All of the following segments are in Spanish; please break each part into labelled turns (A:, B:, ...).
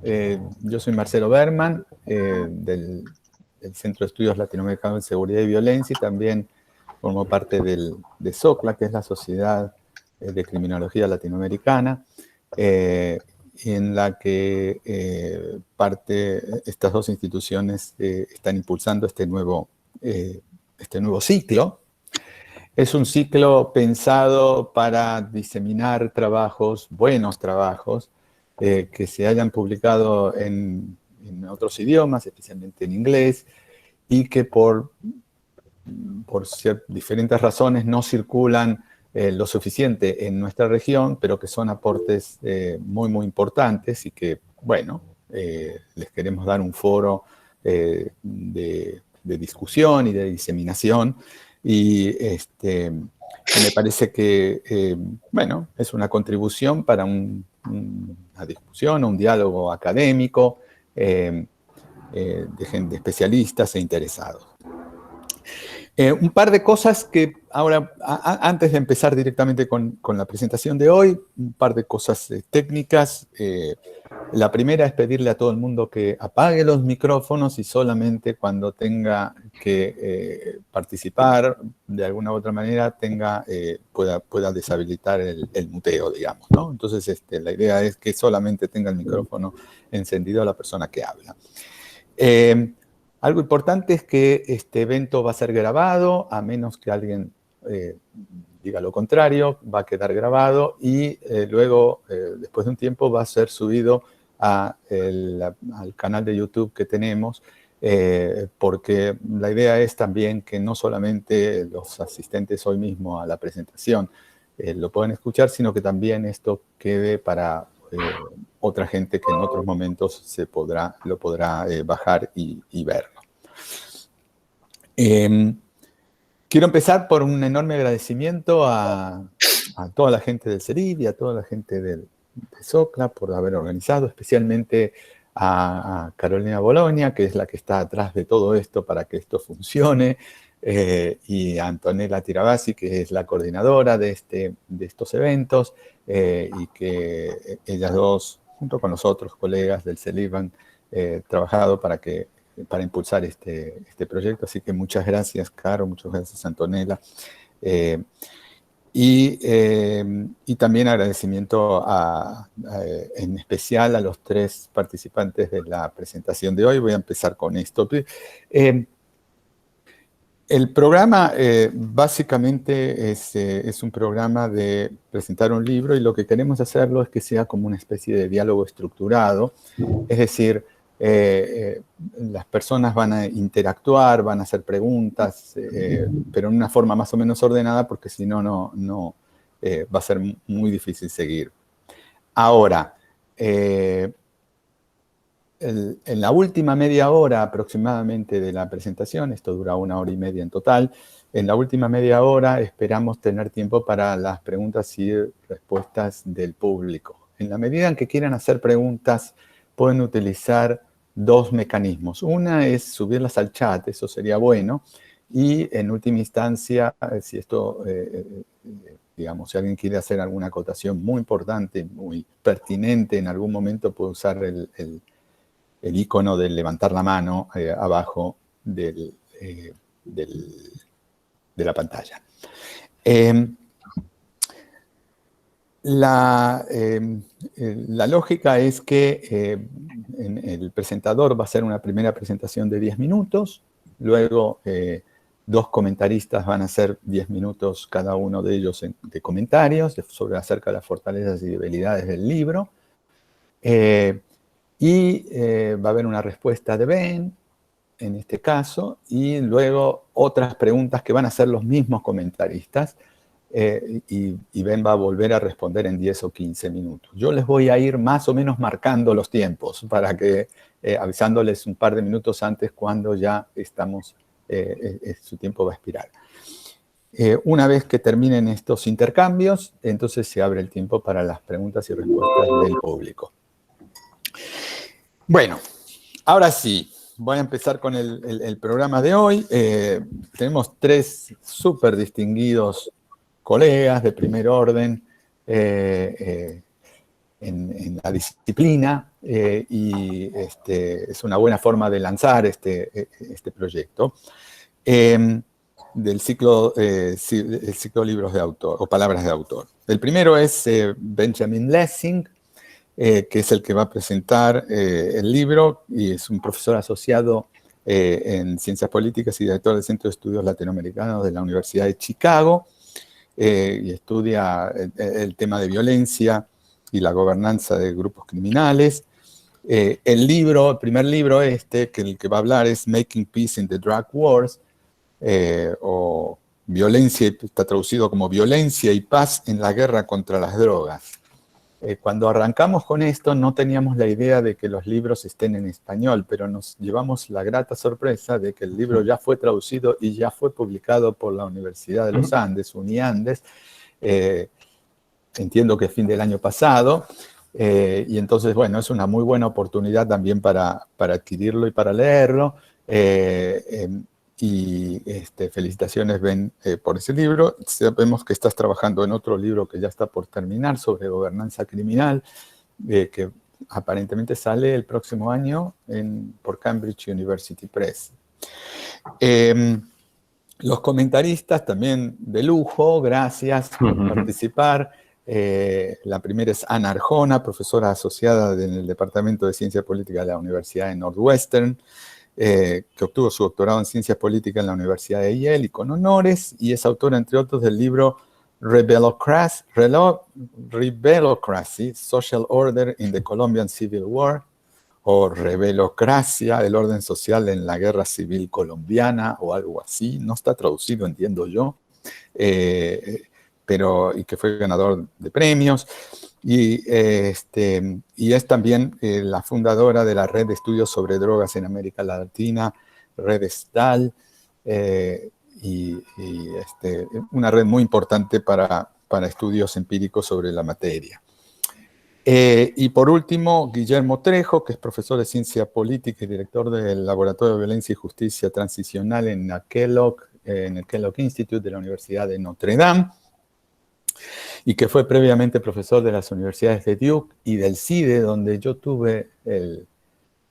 A: Yo soy Marcelo Berman, del Centro de Estudios Latinoamericanos en Seguridad y Violencia, y también formo parte de SOCLA, que es la Sociedad de Criminología Latinoamericana, en la que estas dos instituciones están impulsando este nuevo ciclo. Es un ciclo pensado para diseminar trabajos, buenos trabajos, que se hayan publicado en otros idiomas, especialmente en inglés, y que por diferentes razones no circulan lo suficiente en nuestra región, pero que son aportes muy, muy importantes y que, bueno, les queremos dar un foro de discusión y de diseminación. Y me parece que, bueno, es una contribución para una discusión o un diálogo académico de especialistas e interesados. Un par de cosas que ahora, antes de empezar directamente con la presentación de hoy, un par de cosas técnicas. La primera es pedirle a todo el mundo que apague los micrófonos y solamente cuando tenga que participar de alguna u otra manera pueda deshabilitar el muteo, digamos, ¿no? Entonces, la idea es que solamente tenga el micrófono encendido la persona que habla. Algo importante es que este evento va a ser grabado, a menos que alguien diga lo contrario, va a quedar grabado y luego, después de un tiempo, va a ser subido al canal de YouTube que tenemos, porque la idea es también que no solamente los asistentes hoy mismo a la presentación lo puedan escuchar, sino que también esto quede para otra gente que en otros momentos lo podrá bajar y verlo. Quiero empezar por un enorme agradecimiento a toda la gente del CERIV y a toda la gente de SOCLA por haber organizado, especialmente a Carolina Bologna, que es la que está atrás de todo esto para que esto funcione, y a Antonella Tirabassi, que es la coordinadora de estos eventos, y que ellas dos, junto con los otros colegas del CERIV, han trabajado para impulsar este proyecto. Así que muchas gracias, Caro, muchas gracias, Antonella. Y también agradecimiento en especial a los tres participantes de la presentación de hoy. Voy a empezar con esto. El programa básicamente es un programa de presentar un libro, y lo que queremos hacerlo es que sea como una especie de diálogo estructurado. Es decir, las personas van a interactuar, van a hacer preguntas, pero en una forma más o menos ordenada, porque si no, va a ser muy difícil seguir. Ahora, en la última media hora aproximadamente de la presentación, esto dura 1 hora y media en total, en la última media hora esperamos tener tiempo para las preguntas y respuestas del público. En la medida en que quieran hacer preguntas, pueden utilizar dos mecanismos. Una es subirlas al chat, eso sería bueno, y en última instancia, si esto, digamos, si alguien quiere hacer alguna acotación muy importante, muy pertinente, en algún momento puede usar el icono de levantar la mano abajo de la pantalla. La lógica es que el presentador va a hacer una primera presentación de 10 minutos, luego dos comentaristas van a hacer 10 minutos cada uno de ellos de comentarios acerca de las fortalezas y debilidades del libro, y va a haber una respuesta de Ben, en este caso, y luego otras preguntas que van a hacer los mismos comentaristas, y Ben va a volver a responder en 10 o 15 minutos. Yo les voy a ir más o menos marcando los tiempos para que, avisándoles un par de minutos antes cuando ya su tiempo va a expirar. Una vez que terminen estos intercambios, entonces se abre el tiempo para las preguntas y respuestas del público. Bueno, ahora sí, voy a empezar con el programa de hoy. Tenemos tres súper distinguidos colegas de primer orden. en la disciplina y es una buena forma de lanzar este proyecto. Del ciclo Libros de Autor o Palabras de Autor. El primero es Benjamin Lessing, que es el que va a presentar el libro y es un profesor asociado en Ciencias Políticas y director del Centro de Estudios Latinoamericanos de la Universidad de Chicago y estudia el tema de violencia y la gobernanza de grupos criminales. El primer libro que el que va a hablar es Making Peace in the Drug Wars, o violencia, está traducido como Violencia y Paz en la Guerra contra las Drogas. Cuando arrancamos con esto no teníamos la idea de que los libros estén en español, pero nos llevamos la grata sorpresa de que el libro ya fue traducido y ya fue publicado por la Universidad de los Andes, UniAndes, entiendo que fin del año pasado, y entonces, bueno, es una muy buena oportunidad también para adquirirlo y para leerlo. Y felicitaciones, Ben, por ese libro. Sabemos que estás trabajando en otro libro que ya está por terminar sobre gobernanza criminal, que aparentemente sale el próximo año por Cambridge University Press. Los comentaristas también de lujo, gracias por participar. La primera es Ana Arjona, profesora asociada en el Departamento de Ciencia Política de la Universidad de Northwestern, que obtuvo su doctorado en Ciencias Políticas en la Universidad de Yale y con honores, y es autora, entre otros, del libro Rebelocracy, Social Order in the Colombian Civil War, o Rebelocracia, el orden social en la guerra civil colombiana, o algo así. No está traducido, entiendo yo, y que fue ganador de premios. Y es también la fundadora de la Red de Estudios sobre Drogas en América Latina, Red STAL, una red muy importante para estudios empíricos sobre la materia. Y por último, Guillermo Trejo, que es profesor de Ciencia Política y director del Laboratorio de Violencia y Justicia Transicional en el Kellogg Institute de la Universidad de Notre Dame, y que fue previamente profesor de las universidades de Duke y del CIDE, donde yo tuve el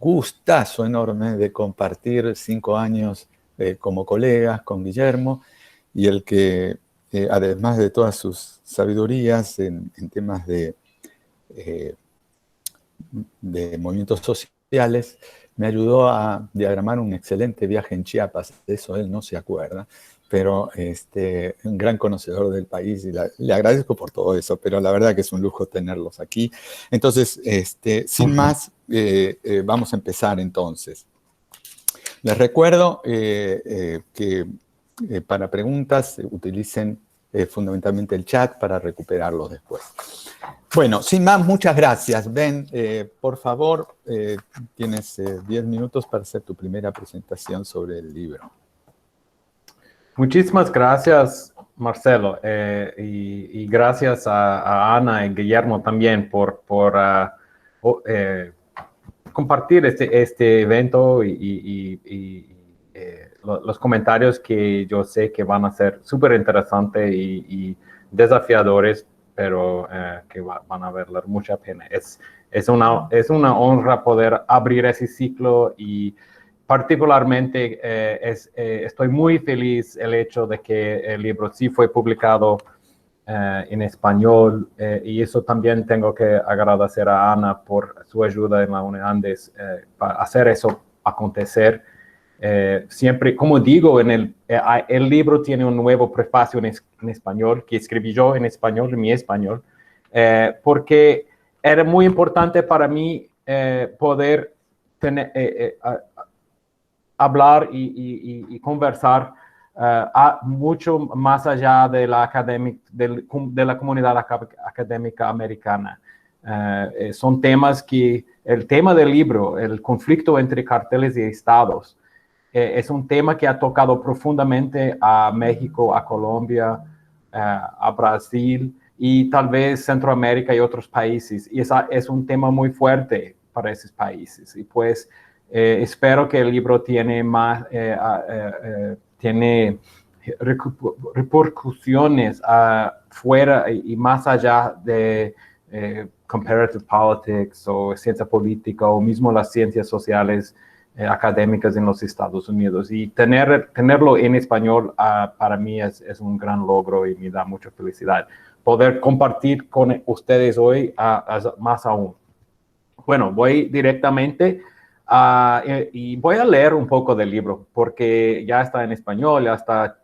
A: gustazo enorme de compartir 5 años como colegas con Guillermo, y el que, además de todas sus sabidurías en temas de movimientos sociales, me ayudó a diagramar un excelente viaje en Chiapas. De eso él no se acuerda, pero un gran conocedor del país, y le agradezco por todo eso, pero la verdad que es un lujo tenerlos aquí. Entonces, sin más, vamos a empezar entonces. Les recuerdo que para preguntas utilicen fundamentalmente el chat para recuperarlos después. Bueno, sin más, muchas gracias. Ben, por favor, tienes 10 minutos para hacer tu primera presentación sobre el libro.
B: Muchísimas gracias, Marcelo, y gracias a Ana y Guillermo también por compartir este evento y los comentarios que yo sé que van a ser súper interesantes y desafiadores, pero que van a valer mucha pena. Es una honra poder abrir ese ciclo, y particularmente estoy muy feliz el hecho de que el libro sí fue publicado en español, y eso también tengo que agradecer a Ana por su ayuda en la UniAndes para hacer eso acontecer. Siempre, como digo, el libro tiene un nuevo prefacio en español que escribí yo en español, en mi español, porque era muy importante para mí poder hablar y conversar mucho más allá de la comunidad académica americana. Son temas que, el tema del libro, el conflicto entre carteles y estados, es un tema que ha tocado profundamente a México, a Colombia, a Brasil y tal vez Centroamérica y otros países. Y es un tema muy fuerte para esos países. Y pues espero que el libro tiene repercusiones fuera y más allá de comparative politics o ciencia política o mismo las ciencias sociales académicas en los Estados Unidos. Y tenerlo en español para mí es un gran logro y me da mucha felicidad. Poder compartir con ustedes hoy más aún. Bueno, voy directamente y voy a leer un poco del libro porque ya está en español, ya está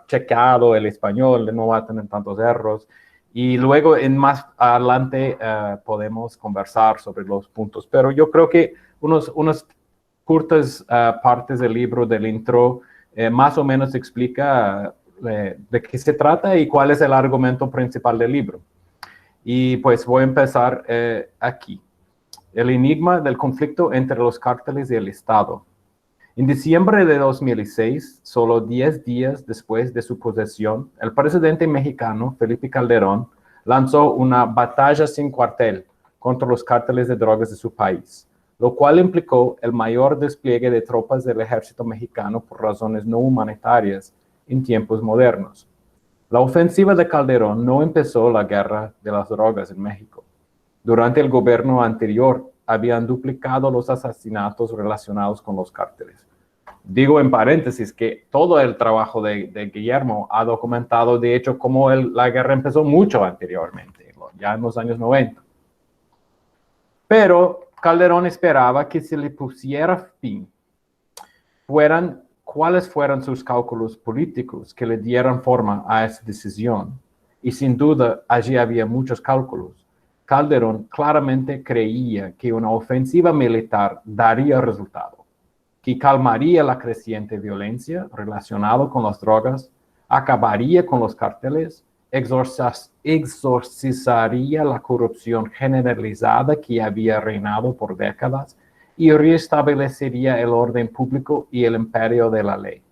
B: chequeado el español, no va a tener tantos errores. Y luego más adelante podemos conversar sobre los puntos. Pero yo creo que unos cortas partes del libro, del intro, más o menos explica de qué se trata y cuál es el argumento principal del libro. Y pues voy a empezar aquí. El enigma del conflicto entre los cárteles y el Estado. En diciembre de 2006, solo 10 días después de su posesión, el presidente mexicano, Felipe Calderón, lanzó una batalla sin cuartel contra los cárteles de drogas de su país, lo cual implicó el mayor despliegue de tropas del ejército mexicano por razones no humanitarias en tiempos modernos. La ofensiva de Calderón no empezó la guerra de las drogas en México. Durante el gobierno anterior, habían duplicado los asesinatos relacionados con los cárteles. Digo en paréntesis que todo el trabajo de Guillermo ha documentado, de hecho, cómo la guerra empezó mucho anteriormente, ya en los años 90. Pero Calderón esperaba que se le pusiera fin, cuáles fueran sus cálculos políticos que le dieran forma a esa decisión. Y sin duda, allí había muchos cálculos. Calderón claramente creía que una ofensiva militar daría resultado, que calmaría la creciente violencia relacionada con las drogas, acabaría con los cárteles, exorcizaría la corrupción generalizada que había reinado por décadas y restablecería el orden público y el imperio de la ley.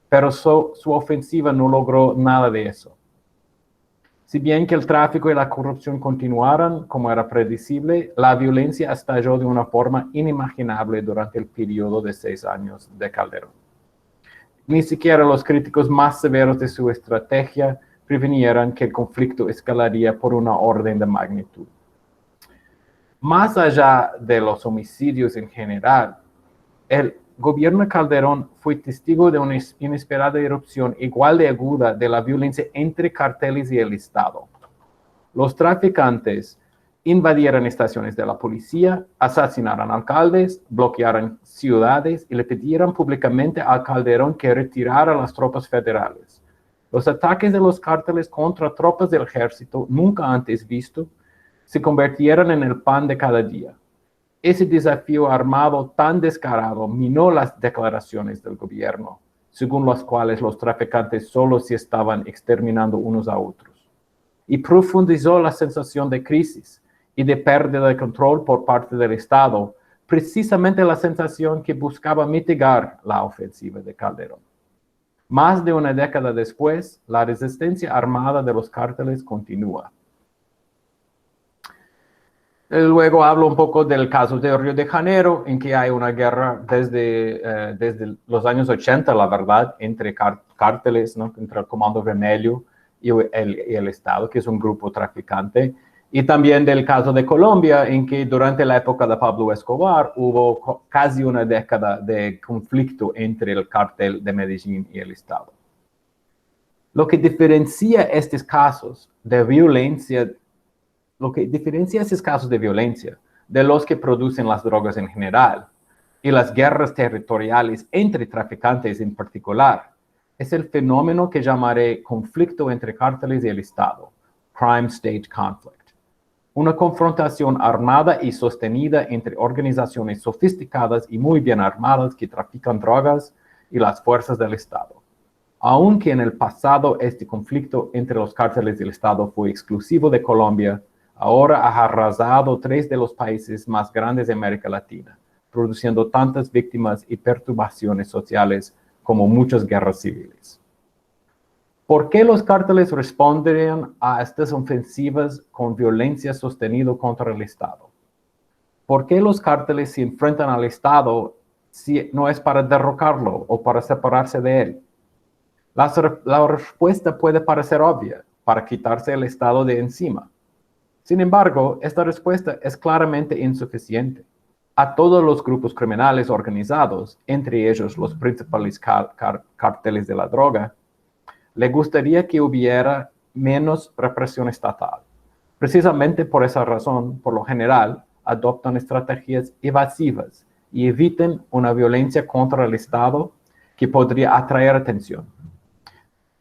B: Pero su ofensiva no logró nada de eso. Si bien que el tráfico y la corrupción continuaran, como era predecible, la violencia estalló de una forma inimaginable durante el periodo de 6 años de Calderón. Ni siquiera los críticos más severos de su estrategia prevenieran que el conflicto escalaría por una orden de magnitud. Más allá de los homicidios en general, el gobierno de Calderón fue testigo de una inesperada erupción igual de aguda de la violencia entre carteles y el Estado. Los traficantes invadieron estaciones de la policía, asesinaron alcaldes, bloquearon ciudades y le pidieron públicamente a Calderón que retirara las tropas federales. Los ataques de los cárteles contra tropas del ejército, nunca antes visto, se convirtieron en el pan de cada día. Ese desafío armado tan descarado minó las declaraciones del gobierno, según las cuales los traficantes solo se estaban exterminando unos a otros, y profundizó la sensación de crisis y de pérdida de control por parte del Estado, precisamente la sensación que buscaba mitigar la ofensiva de Calderón. Más de una década después, la resistencia armada de los cárteles continúa. Luego hablo un poco del caso de Río de Janeiro, en que hay una guerra desde los años 80, la verdad, entre cárteles, ¿no? Entre el Comando Vermelho y el Estado, que es un grupo traficante. Y también del caso de Colombia, en que durante la época de Pablo Escobar hubo casi una década de conflicto entre el cártel de Medellín y el Estado. Lo que diferencia estos casos de violencia de los que producen las drogas en general y las guerras territoriales entre traficantes en particular es el fenómeno que llamaré conflicto entre cárteles y el Estado, crime state conflict. Una confrontación armada y sostenida entre organizaciones sofisticadas y muy bien armadas que trafican drogas y las fuerzas del Estado. Aunque en el pasado este conflicto entre los cárteles y el Estado fue exclusivo de Colombia, ahora ha arrasado 3 de los países más grandes de América Latina, produciendo tantas víctimas y perturbaciones sociales como muchas guerras civiles. ¿Por qué los cárteles responderían a estas ofensivas con violencia sostenida contra el Estado? ¿Por qué los cárteles se enfrentan al Estado si no es para derrocarlo o para separarse de él? La respuesta puede parecer obvia, para quitarse el Estado de encima. Sin embargo, esta respuesta es claramente insuficiente. A todos los grupos criminales organizados, entre ellos los principales cárteles de la droga, le gustaría que hubiera menos represión estatal. Precisamente por esa razón, por lo general, adoptan estrategias evasivas y eviten una violencia contra el Estado que podría atraer atención.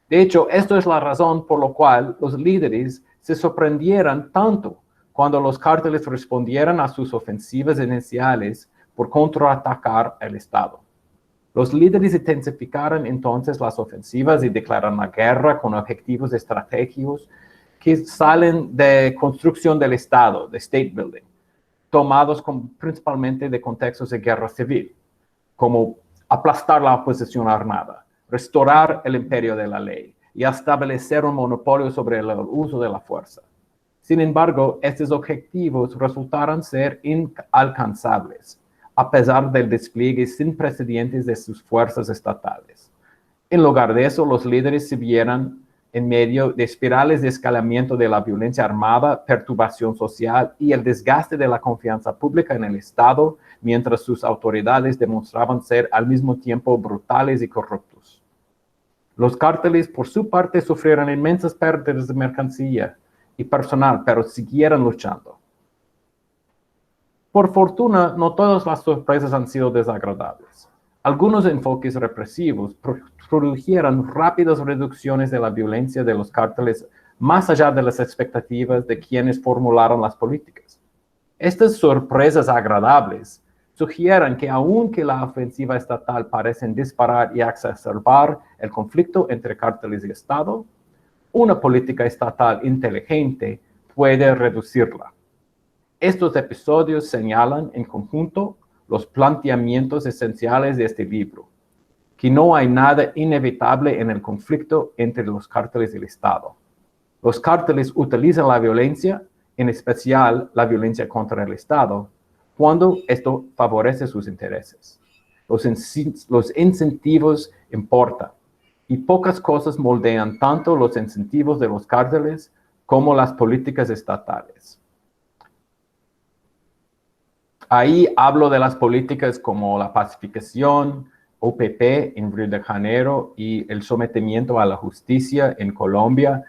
B: De hecho, esto es la razón por la cual los líderes se sorprendieran tanto cuando los cárteles respondieran a sus ofensivas iniciales por contraatacar el Estado. Los líderes intensificaron entonces las ofensivas y declararon la guerra con objetivos estratégicos que salen de construcción del Estado, de state building, tomados principalmente de contextos de guerra civil, como aplastar la oposición armada, restaurar el imperio de la ley y establecer un monopolio sobre el uso de la fuerza. Sin embargo, estos objetivos resultaron ser inalcanzables, a pesar del despliegue sin precedentes de sus fuerzas estatales. En lugar de eso, los líderes se vieron en medio de espirales de escalamiento de la violencia armada, perturbación social y el desgaste de la confianza pública en el Estado, mientras sus autoridades demostraban ser al mismo tiempo brutales y corruptos. Los cárteles, por su parte, sufrieron inmensas pérdidas de mercancía y personal, pero siguieron luchando. Por fortuna, no todas las sorpresas han sido desagradables. Algunos enfoques represivos produjeron rápidas reducciones de la violencia de los cárteles más allá de las expectativas de quienes formularon las políticas. Estas sorpresas agradables sugieren que aunque la ofensiva estatal parece disparar y exacerbar el conflicto entre cárteles y Estado, una política estatal inteligente puede reducirla. Estos episodios señalan en conjunto los planteamientos esenciales de este libro, que no hay nada inevitable en el conflicto entre los cárteles y el Estado. Los cárteles utilizan la violencia, en especial la violencia contra el Estado, cuando esto favorece sus intereses. Los incentivos importan, y pocas cosas moldean tanto los incentivos de los cárteles como las políticas estatales. Ahí hablo de las políticas como la pacificación, OPP en Río de Janeiro y el sometimiento a la justicia en Colombia,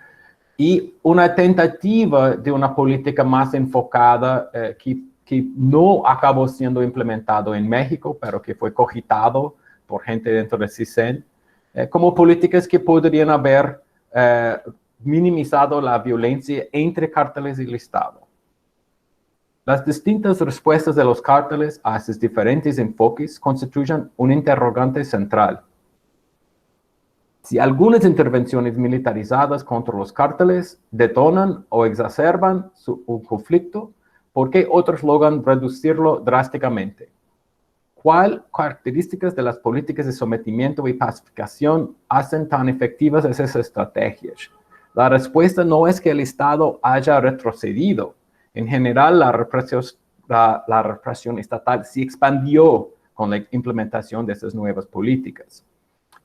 B: y una tentativa de una política más enfocada que no acabó siendo implementado en México, pero que fue cogitado por gente dentro de CISEN, como políticas que podrían haber minimizado la violencia entre cárteles y el Estado. Las distintas respuestas de los cárteles a esos diferentes enfoques constituyen un interrogante central. Si algunas intervenciones militarizadas contra los cárteles detonan o exacerban un conflicto, ¿por qué otros logran reducirlo drásticamente? ¿Cuáles características de las políticas de sometimiento y pacificación hacen tan efectivas esas estrategias? La respuesta no es que el Estado haya retrocedido. En general, la represión estatal se expandió con la implementación de esas nuevas políticas.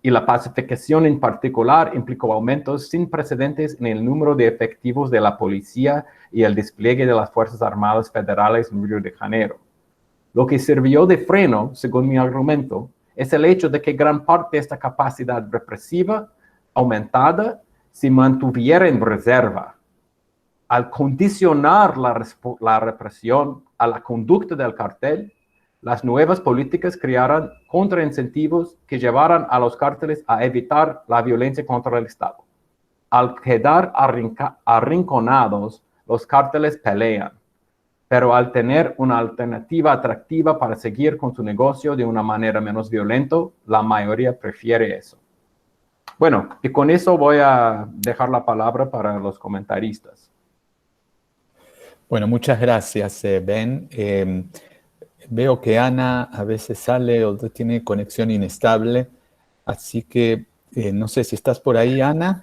B: Y la pacificación en particular implicó aumentos sin precedentes en el número de efectivos de la policía y el despliegue de las Fuerzas Armadas Federales en Río de Janeiro. Lo que sirvió de freno, según mi argumento, es el hecho de que gran parte de esta capacidad represiva aumentada se mantuviera en reserva. Al condicionar la represión a la conducta del cartel, las nuevas políticas crearon contraincentivos que llevaran a los cárteles a evitar la violencia contra el Estado. Al quedar arrinconados, los cárteles pelean, pero al tener una alternativa atractiva para seguir con su negocio de una manera menos violenta, la mayoría prefiere eso. Bueno, y con eso voy a dejar la palabra para los comentaristas.
A: Bueno, muchas gracias, Ben. Veo que Ana a veces sale o tiene conexión inestable, así que no sé si estás por ahí, Ana.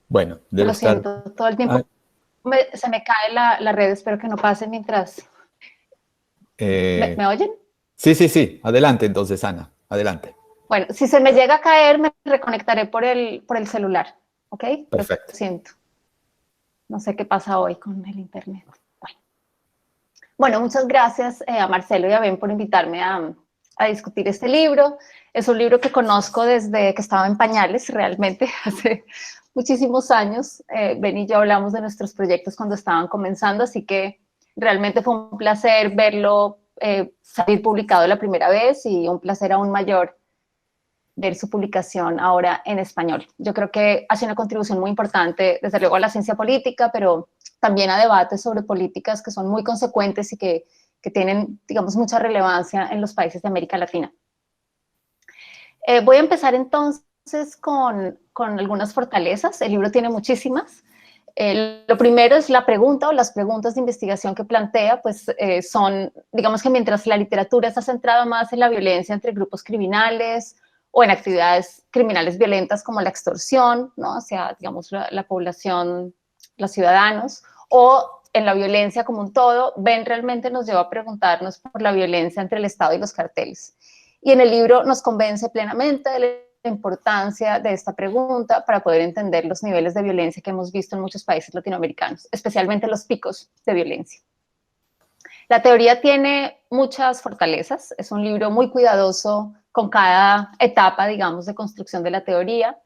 A: Bueno, debe estar...
C: Lo siento, todo el tiempo se me cae la red, espero que no pase mientras... ¿Me oyen?
A: Sí. Adelante entonces, Ana. Adelante.
C: Bueno, si se me llega a caer, me reconectaré por el celular, ¿ok?
A: Perfecto.
C: Lo siento. No sé qué pasa hoy con el internet. Bueno, muchas gracias a Marcelo y a Ben por invitarme a discutir este libro. Es un libro que conozco desde que estaba en pañales, realmente, hace muchísimos años. Ben y yo hablamos de nuestros proyectos cuando estaban comenzando, así que realmente fue un placer verlo salir publicado la primera vez y un placer aún mayor ver su publicación ahora en español. Yo creo que hace una contribución muy importante, desde luego a la ciencia política, pero también a debates sobre políticas que son muy consecuentes y que tienen, digamos, mucha relevancia en los países de América Latina. Voy a empezar entonces con algunas fortalezas. El libro tiene muchísimas. Lo primero es la pregunta o las preguntas de investigación que plantea, pues son, digamos que mientras la literatura está centrada más en la violencia entre grupos criminales o en actividades criminales violentas como la extorsión, ¿no? Hacia, digamos, la población, los ciudadanos, o en la violencia como un todo, Ben realmente nos lleva a preguntarnos por la violencia entre el Estado y los carteles. Y en el libro nos convence plenamente de la importancia de esta pregunta para poder entender los niveles de violencia que hemos visto en muchos países latinoamericanos, especialmente los picos de violencia. La teoría tiene muchas fortalezas, es un libro muy cuidadoso con cada etapa, digamos, de construcción de la teoría,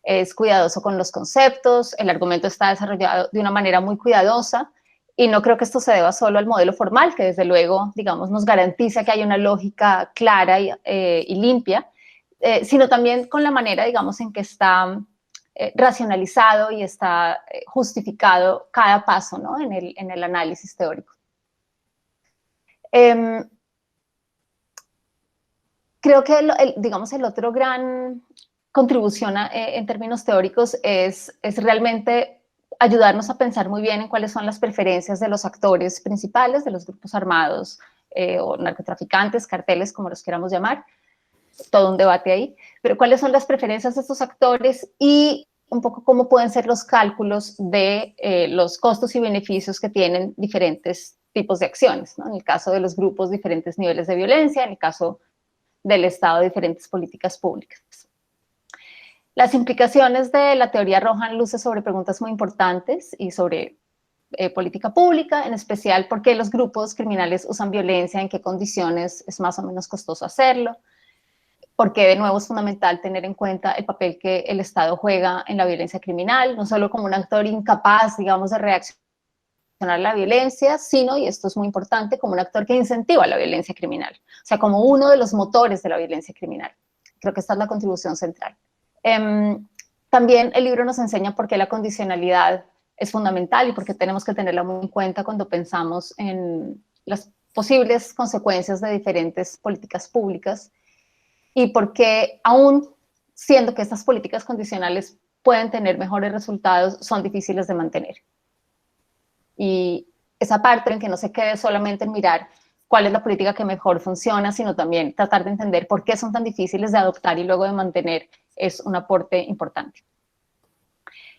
C: es cuidadoso con los conceptos, el argumento está desarrollado de una manera muy cuidadosa, y no creo que esto se deba solo al modelo formal, que desde luego, digamos, nos garantiza que hay una lógica clara y limpia, sino también con la manera, digamos, en que está racionalizado y está justificado cada paso, ¿no? en el análisis teórico. Creo que, digamos, el otro gran contribución en términos teóricos es realmente ayudarnos a pensar muy bien en cuáles son las preferencias de los actores principales, de los grupos armados o narcotraficantes, carteles, como los queramos llamar, todo un debate ahí, pero cuáles son las preferencias de estos actores y un poco cómo pueden ser los cálculos de los costos y beneficios que tienen diferentes tipos de acciones, ¿no? En el caso de los grupos, diferentes niveles de violencia, en el caso del Estado, diferentes políticas públicas. Las implicaciones de la teoría arrojan luces sobre preguntas muy importantes y sobre política pública, en especial por qué los grupos criminales usan violencia, en qué condiciones es más o menos costoso hacerlo, porque de nuevo es fundamental tener en cuenta el papel que el Estado juega en la violencia criminal, no solo como un actor incapaz, digamos, de reaccionar a la violencia, sino, y esto es muy importante, como un actor que incentiva la violencia criminal, o sea, como uno de los motores de la violencia criminal. Creo que esta es la contribución central. También el libro nos enseña por qué la condicionalidad es fundamental y por qué tenemos que tenerla muy en cuenta cuando pensamos en las posibles consecuencias de diferentes políticas públicas y por qué, aún siendo que estas políticas condicionales pueden tener mejores resultados, son difíciles de mantener. Y esa parte en que no se quede solamente en mirar cuál es la política que mejor funciona, sino también tratar de entender por qué son tan difíciles de adoptar y luego de mantener, es un aporte importante.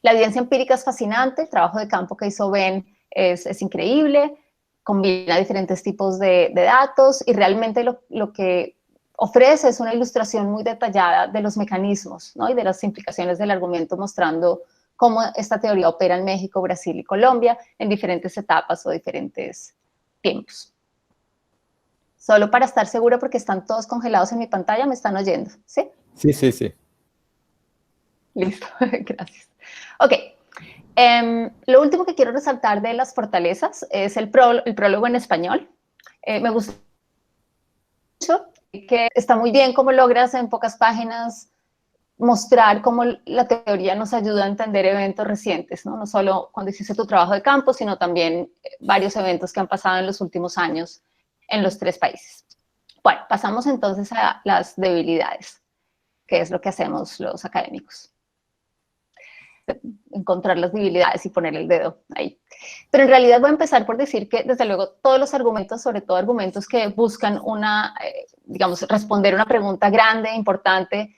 C: La evidencia empírica es fascinante, el trabajo de campo que hizo Ben es increíble, combina diferentes tipos de datos y realmente lo que ofrece es una ilustración muy detallada de los mecanismos, ¿no? Y de las implicaciones del argumento, mostrando cómo esta teoría opera en México, Brasil y Colombia en diferentes etapas o diferentes tiempos. Solo para estar segura, porque están todos congelados en mi pantalla, ¿me están oyendo? ¿Sí?
A: Sí, sí, sí.
C: Listo, gracias. Ok, lo último que quiero resaltar de las fortalezas es el prólogo en español. Me gusta mucho, que está muy bien cómo logras en pocas páginas mostrar cómo la teoría nos ayuda a entender eventos recientes, ¿no? No solo cuando hiciste tu trabajo de campo, sino también varios eventos que han pasado en los últimos años en los 3 países. Bueno, pasamos entonces a las debilidades, que es lo que hacemos los académicos. Encontrar las debilidades y poner el dedo ahí. Pero en realidad voy a empezar por decir que, desde luego, todos los argumentos, sobre todo argumentos que buscan digamos, responder una pregunta grande, importante,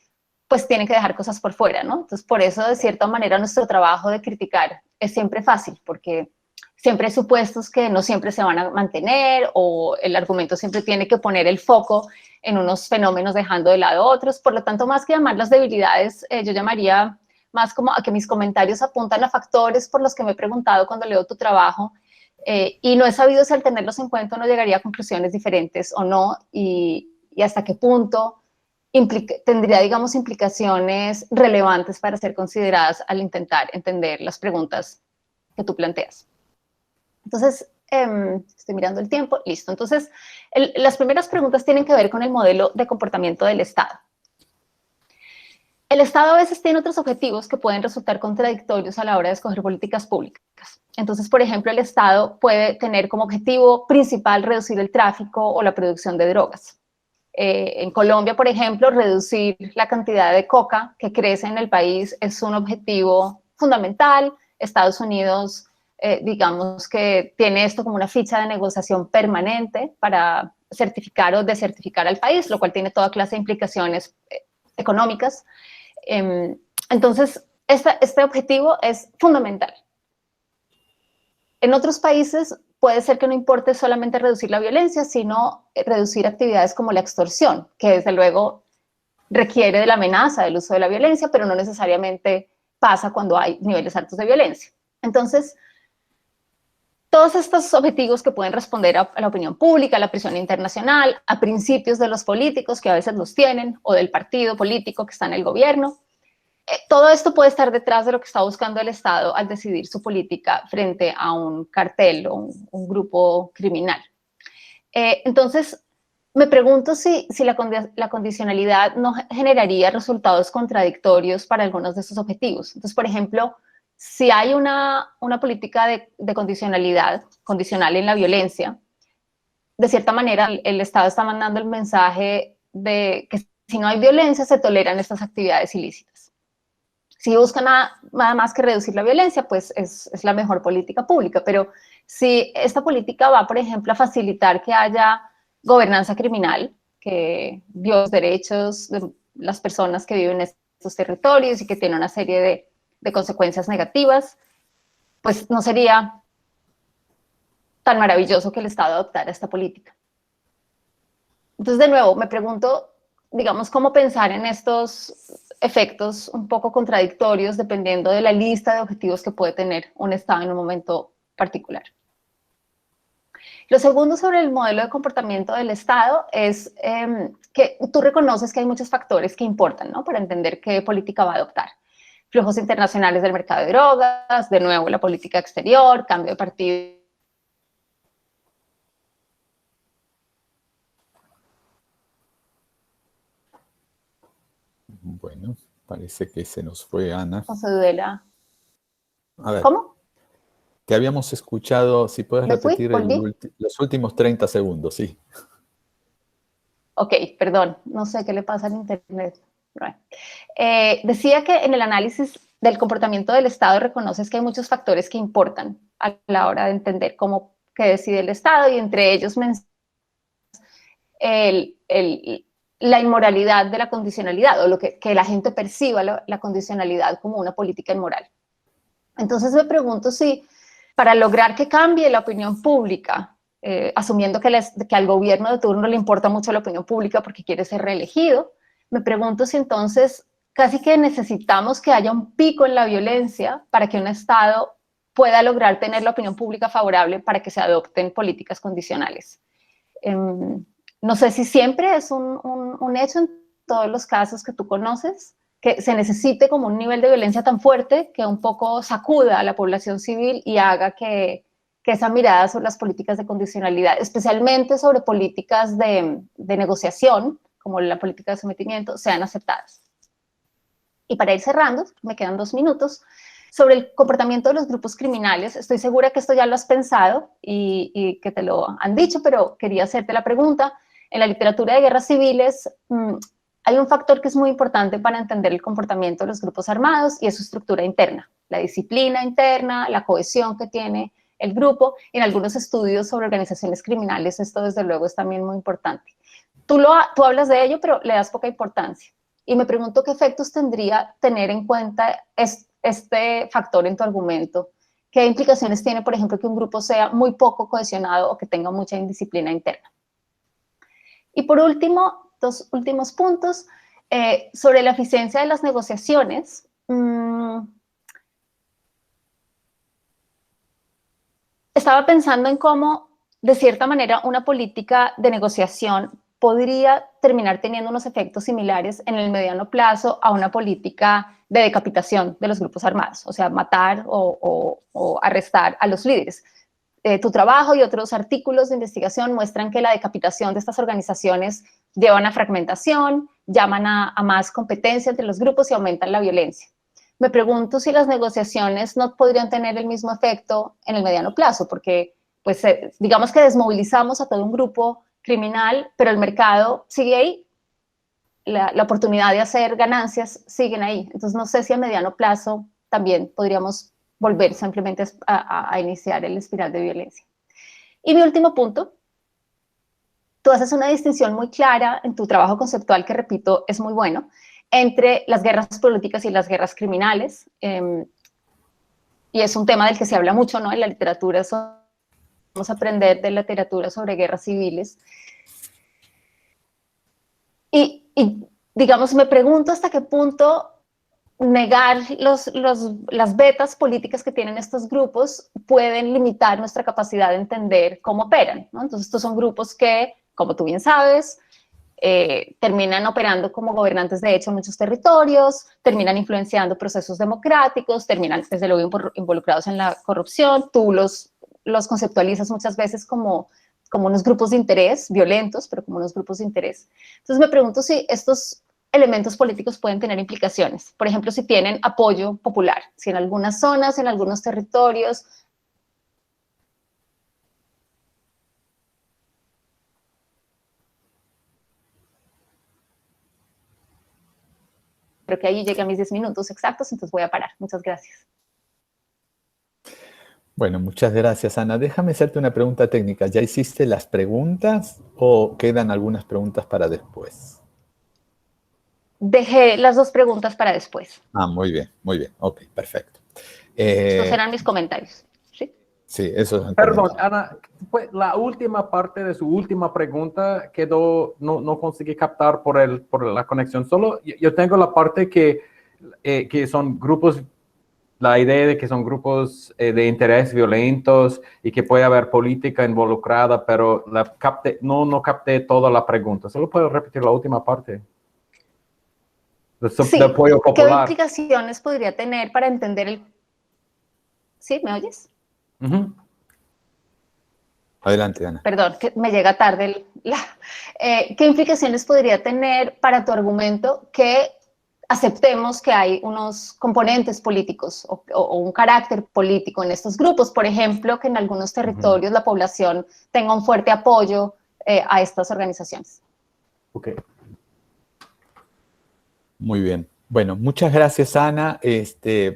C: pues tienen que dejar cosas por fuera, ¿no? Entonces, por eso, de cierta manera, nuestro trabajo de criticar es siempre fácil, porque siempre hay supuestos que no siempre se van a mantener, o el argumento siempre tiene que poner el foco en unos fenómenos dejando de lado otros. Por lo tanto, más que llamar las debilidades, yo llamaría más como a que mis comentarios apuntan a factores por los que me he preguntado cuando leo tu trabajo y no he sabido si al tenerlos en cuenta uno llegaría a conclusiones diferentes o no y hasta qué punto tendría, digamos, implicaciones relevantes para ser consideradas al intentar entender las preguntas que tú planteas. Entonces, estoy mirando el tiempo, listo. Entonces, las primeras preguntas tienen que ver con el modelo de comportamiento del Estado. El Estado a veces tiene otros objetivos que pueden resultar contradictorios a la hora de escoger políticas públicas. Entonces, por ejemplo, el Estado puede tener como objetivo principal reducir el tráfico o la producción de drogas. En Colombia, por ejemplo, reducir la cantidad de coca que crece en el país es un objetivo fundamental. Estados Unidos, digamos que tiene esto como una ficha de negociación permanente para certificar o desertificar al país, lo cual tiene toda clase de implicaciones económicas. Entonces, este objetivo es fundamental. En otros países puede ser que no importe solamente reducir la violencia, sino reducir actividades como la extorsión, que desde luego requiere de la amenaza del uso de la violencia, pero no necesariamente pasa cuando hay niveles altos de violencia. Entonces, todos estos objetivos que pueden responder a la opinión pública, a la presión internacional, a principios de los políticos que a veces los tienen, o del partido político que está en el gobierno, todo esto puede estar detrás de lo que está buscando el Estado al decidir su política frente a un cartel o un grupo criminal. Entonces, me pregunto si la condicionalidad no generaría resultados contradictorios para algunos de esos objetivos. Entonces, por ejemplo, si hay una política de condicional en la violencia, de cierta manera el Estado está mandando el mensaje de que si no hay violencia se toleran estas actividades ilícitas. Si buscan nada más que reducir la violencia, pues es la mejor política pública. Pero si esta política va, por ejemplo, a facilitar que haya gobernanza criminal, que viola los derechos de las personas que viven en estos territorios y que tiene una serie de consecuencias negativas, pues no sería tan maravilloso que el Estado adoptara esta política. Entonces, de nuevo, me pregunto, digamos, cómo pensar en estos efectos un poco contradictorios dependiendo de la lista de objetivos que puede tener un Estado en un momento particular. Lo segundo sobre el modelo de comportamiento del Estado es que tú reconoces que hay muchos factores que importan, ¿no?, para entender qué política va a adoptar. Flujos internacionales del mercado de drogas, de nuevo la política exterior, cambio de partido.
A: Bueno, parece que se nos fue Ana.
C: A ver, ¿cómo?
A: Te habíamos escuchado, si puedes repetir los últimos 30 segundos, sí.
C: Ok, perdón, no sé qué le pasa al internet. Decía que en el análisis del comportamiento del Estado reconoces que hay muchos factores que importan a la hora de entender cómo que decide el Estado y entre ellos la inmoralidad de la condicionalidad o lo que la gente perciba la condicionalidad como una política inmoral. Entonces me pregunto si para lograr que cambie la opinión pública, asumiendo que al gobierno de turno le importa mucho la opinión pública porque quiere ser reelegido, me pregunto si entonces casi que necesitamos que haya un pico en la violencia para que un Estado pueda lograr tener la opinión pública favorable para que se adopten políticas condicionales. No sé si siempre es un hecho en todos los casos que tú conoces, que se necesite como un nivel de violencia tan fuerte que un poco sacuda a la población civil y haga que esa mirada sobre las políticas de condicionalidad, especialmente sobre políticas de negociación, como la política de sometimiento, sean aceptadas. Y para ir cerrando, me quedan 2 minutos, sobre el comportamiento de los grupos criminales, estoy segura que esto ya lo has pensado y que te lo han dicho, pero quería hacerte la pregunta. En la literatura de guerras civiles hay un factor que es muy importante para entender el comportamiento de los grupos armados y es su estructura interna, la disciplina interna, la cohesión que tiene el grupo. En algunos estudios sobre organizaciones criminales esto desde luego es también muy importante. Tú hablas de ello, pero le das poca importancia. Y me pregunto qué efectos tendría tener en cuenta este factor en tu argumento. ¿Qué implicaciones tiene, por ejemplo, que un grupo sea muy poco cohesionado o que tenga mucha indisciplina interna? Y por último, 2 últimos puntos, sobre la eficiencia de las negociaciones. estaba pensando en cómo, de cierta manera, una política de negociación podría terminar teniendo unos efectos similares en el mediano plazo a una política de decapitación de los grupos armados, o sea, matar o arrestar a los líderes. Tu trabajo y otros artículos de investigación muestran que la decapitación de estas organizaciones llevan a fragmentación, llaman a más competencia entre los grupos y aumentan la violencia. Me pregunto si las negociaciones no podrían tener el mismo efecto en el mediano plazo, porque pues, digamos que desmovilizamos a todo un grupo criminal, pero el mercado sigue ahí, la oportunidad de hacer ganancias siguen ahí. Entonces no sé si a mediano plazo también podríamos volver simplemente a iniciar el espiral de violencia. Y mi último punto, tú haces una distinción muy clara en tu trabajo conceptual, que repito, es muy bueno, entre las guerras políticas y las guerras criminales, y es un tema del que se habla mucho, ¿no? En la literatura, vamos a aprender de la literatura sobre guerras civiles. Y digamos, me pregunto hasta qué punto negar las vetas políticas que tienen estos grupos pueden limitar nuestra capacidad de entender cómo operan, ¿no? Entonces, estos son grupos que, como tú bien sabes, terminan operando como gobernantes de hecho en muchos territorios, terminan influenciando procesos democráticos, terminan desde luego involucrados en la corrupción. Tú los conceptualizas muchas veces como unos grupos de interés, violentos, pero como unos grupos de interés. Entonces me pregunto si estos elementos políticos pueden tener implicaciones. Por ejemplo, si tienen apoyo popular, si en algunas zonas, en algunos territorios. Creo que ahí llegué a mis 10 minutos exactos, entonces voy a parar. Muchas gracias.
A: Bueno, muchas gracias, Ana. Déjame hacerte una pregunta técnica. ¿Ya hiciste las preguntas o quedan algunas preguntas para después?
C: Dejé las dos preguntas para después.
A: Ah, muy bien, muy bien. Ok, perfecto.
C: Estos eran mis comentarios. ¿Sí?
A: Sí, eso es.
B: Perdón, Ana, la última parte de su última pregunta quedó, no conseguí captar por la conexión. Solo yo tengo la parte que son grupos, la idea de que son grupos de interés violentos y que puede haber política involucrada, pero no capté toda la pregunta. Solo puedo repetir la última parte.
C: Sí,
B: de apoyo popular.
C: ¿qué implicaciones podría tener para entender el... ¿Sí? ¿Me oyes?
B: Uh-huh.
A: Adelante, Ana.
C: Perdón, que me llega tarde. ¿Qué implicaciones podría tener para tu argumento que aceptemos que hay unos componentes políticos o un carácter político en estos grupos? Por ejemplo, que en algunos territorios la población tenga un fuerte apoyo a estas organizaciones.
B: Ok.
A: Muy bien. Bueno, muchas gracias, Ana.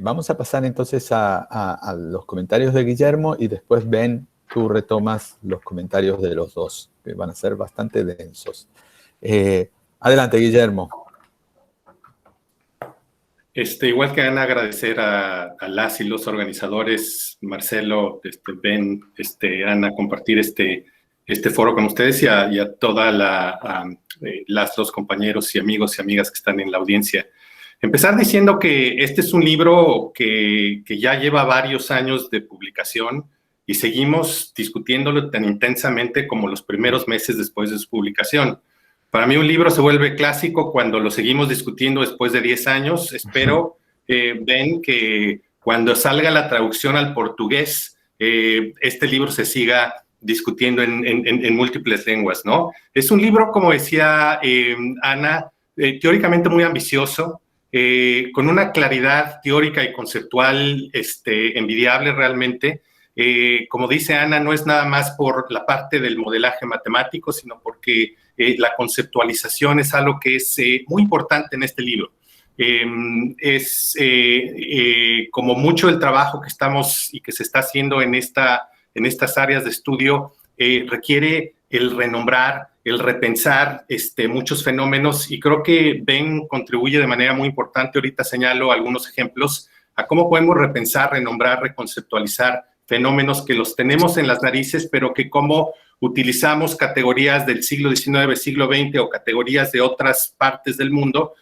A: Vamos a pasar entonces a los comentarios de Guillermo y después, Ben, tú retomas los comentarios de los dos, que van a ser bastante densos. Adelante, Guillermo.
D: Igual que Ana, agradecer a las y los organizadores, Marcelo, Ben, Ana, compartir este foro con ustedes y a toda los compañeros y amigos y amigas que están en la audiencia. Empezar diciendo que este es un libro que ya lleva varios años de publicación y seguimos discutiéndolo tan intensamente como los primeros meses después de su publicación. Para mí un libro se vuelve clásico cuando lo seguimos discutiendo después de 10 años. Espero, Ben, que cuando salga la traducción al portugués, este libro se siga discutiendo en múltiples lenguas, ¿no? Es un libro, como decía Ana, teóricamente muy ambicioso, con una claridad teórica y conceptual envidiable realmente. Como dice Ana, no es nada más por la parte del modelaje matemático, sino porque la conceptualización es algo que es muy importante en este libro. Como mucho el trabajo que estamos y que se está haciendo en estas áreas de estudio requiere el renombrar, el repensar muchos fenómenos, y creo que Ben contribuye de manera muy importante. Ahorita señalo algunos ejemplos a cómo podemos repensar, renombrar, reconceptualizar fenómenos que los tenemos en las narices, pero que como utilizamos categorías del siglo XIX, siglo XX o categorías de otras partes del mundo,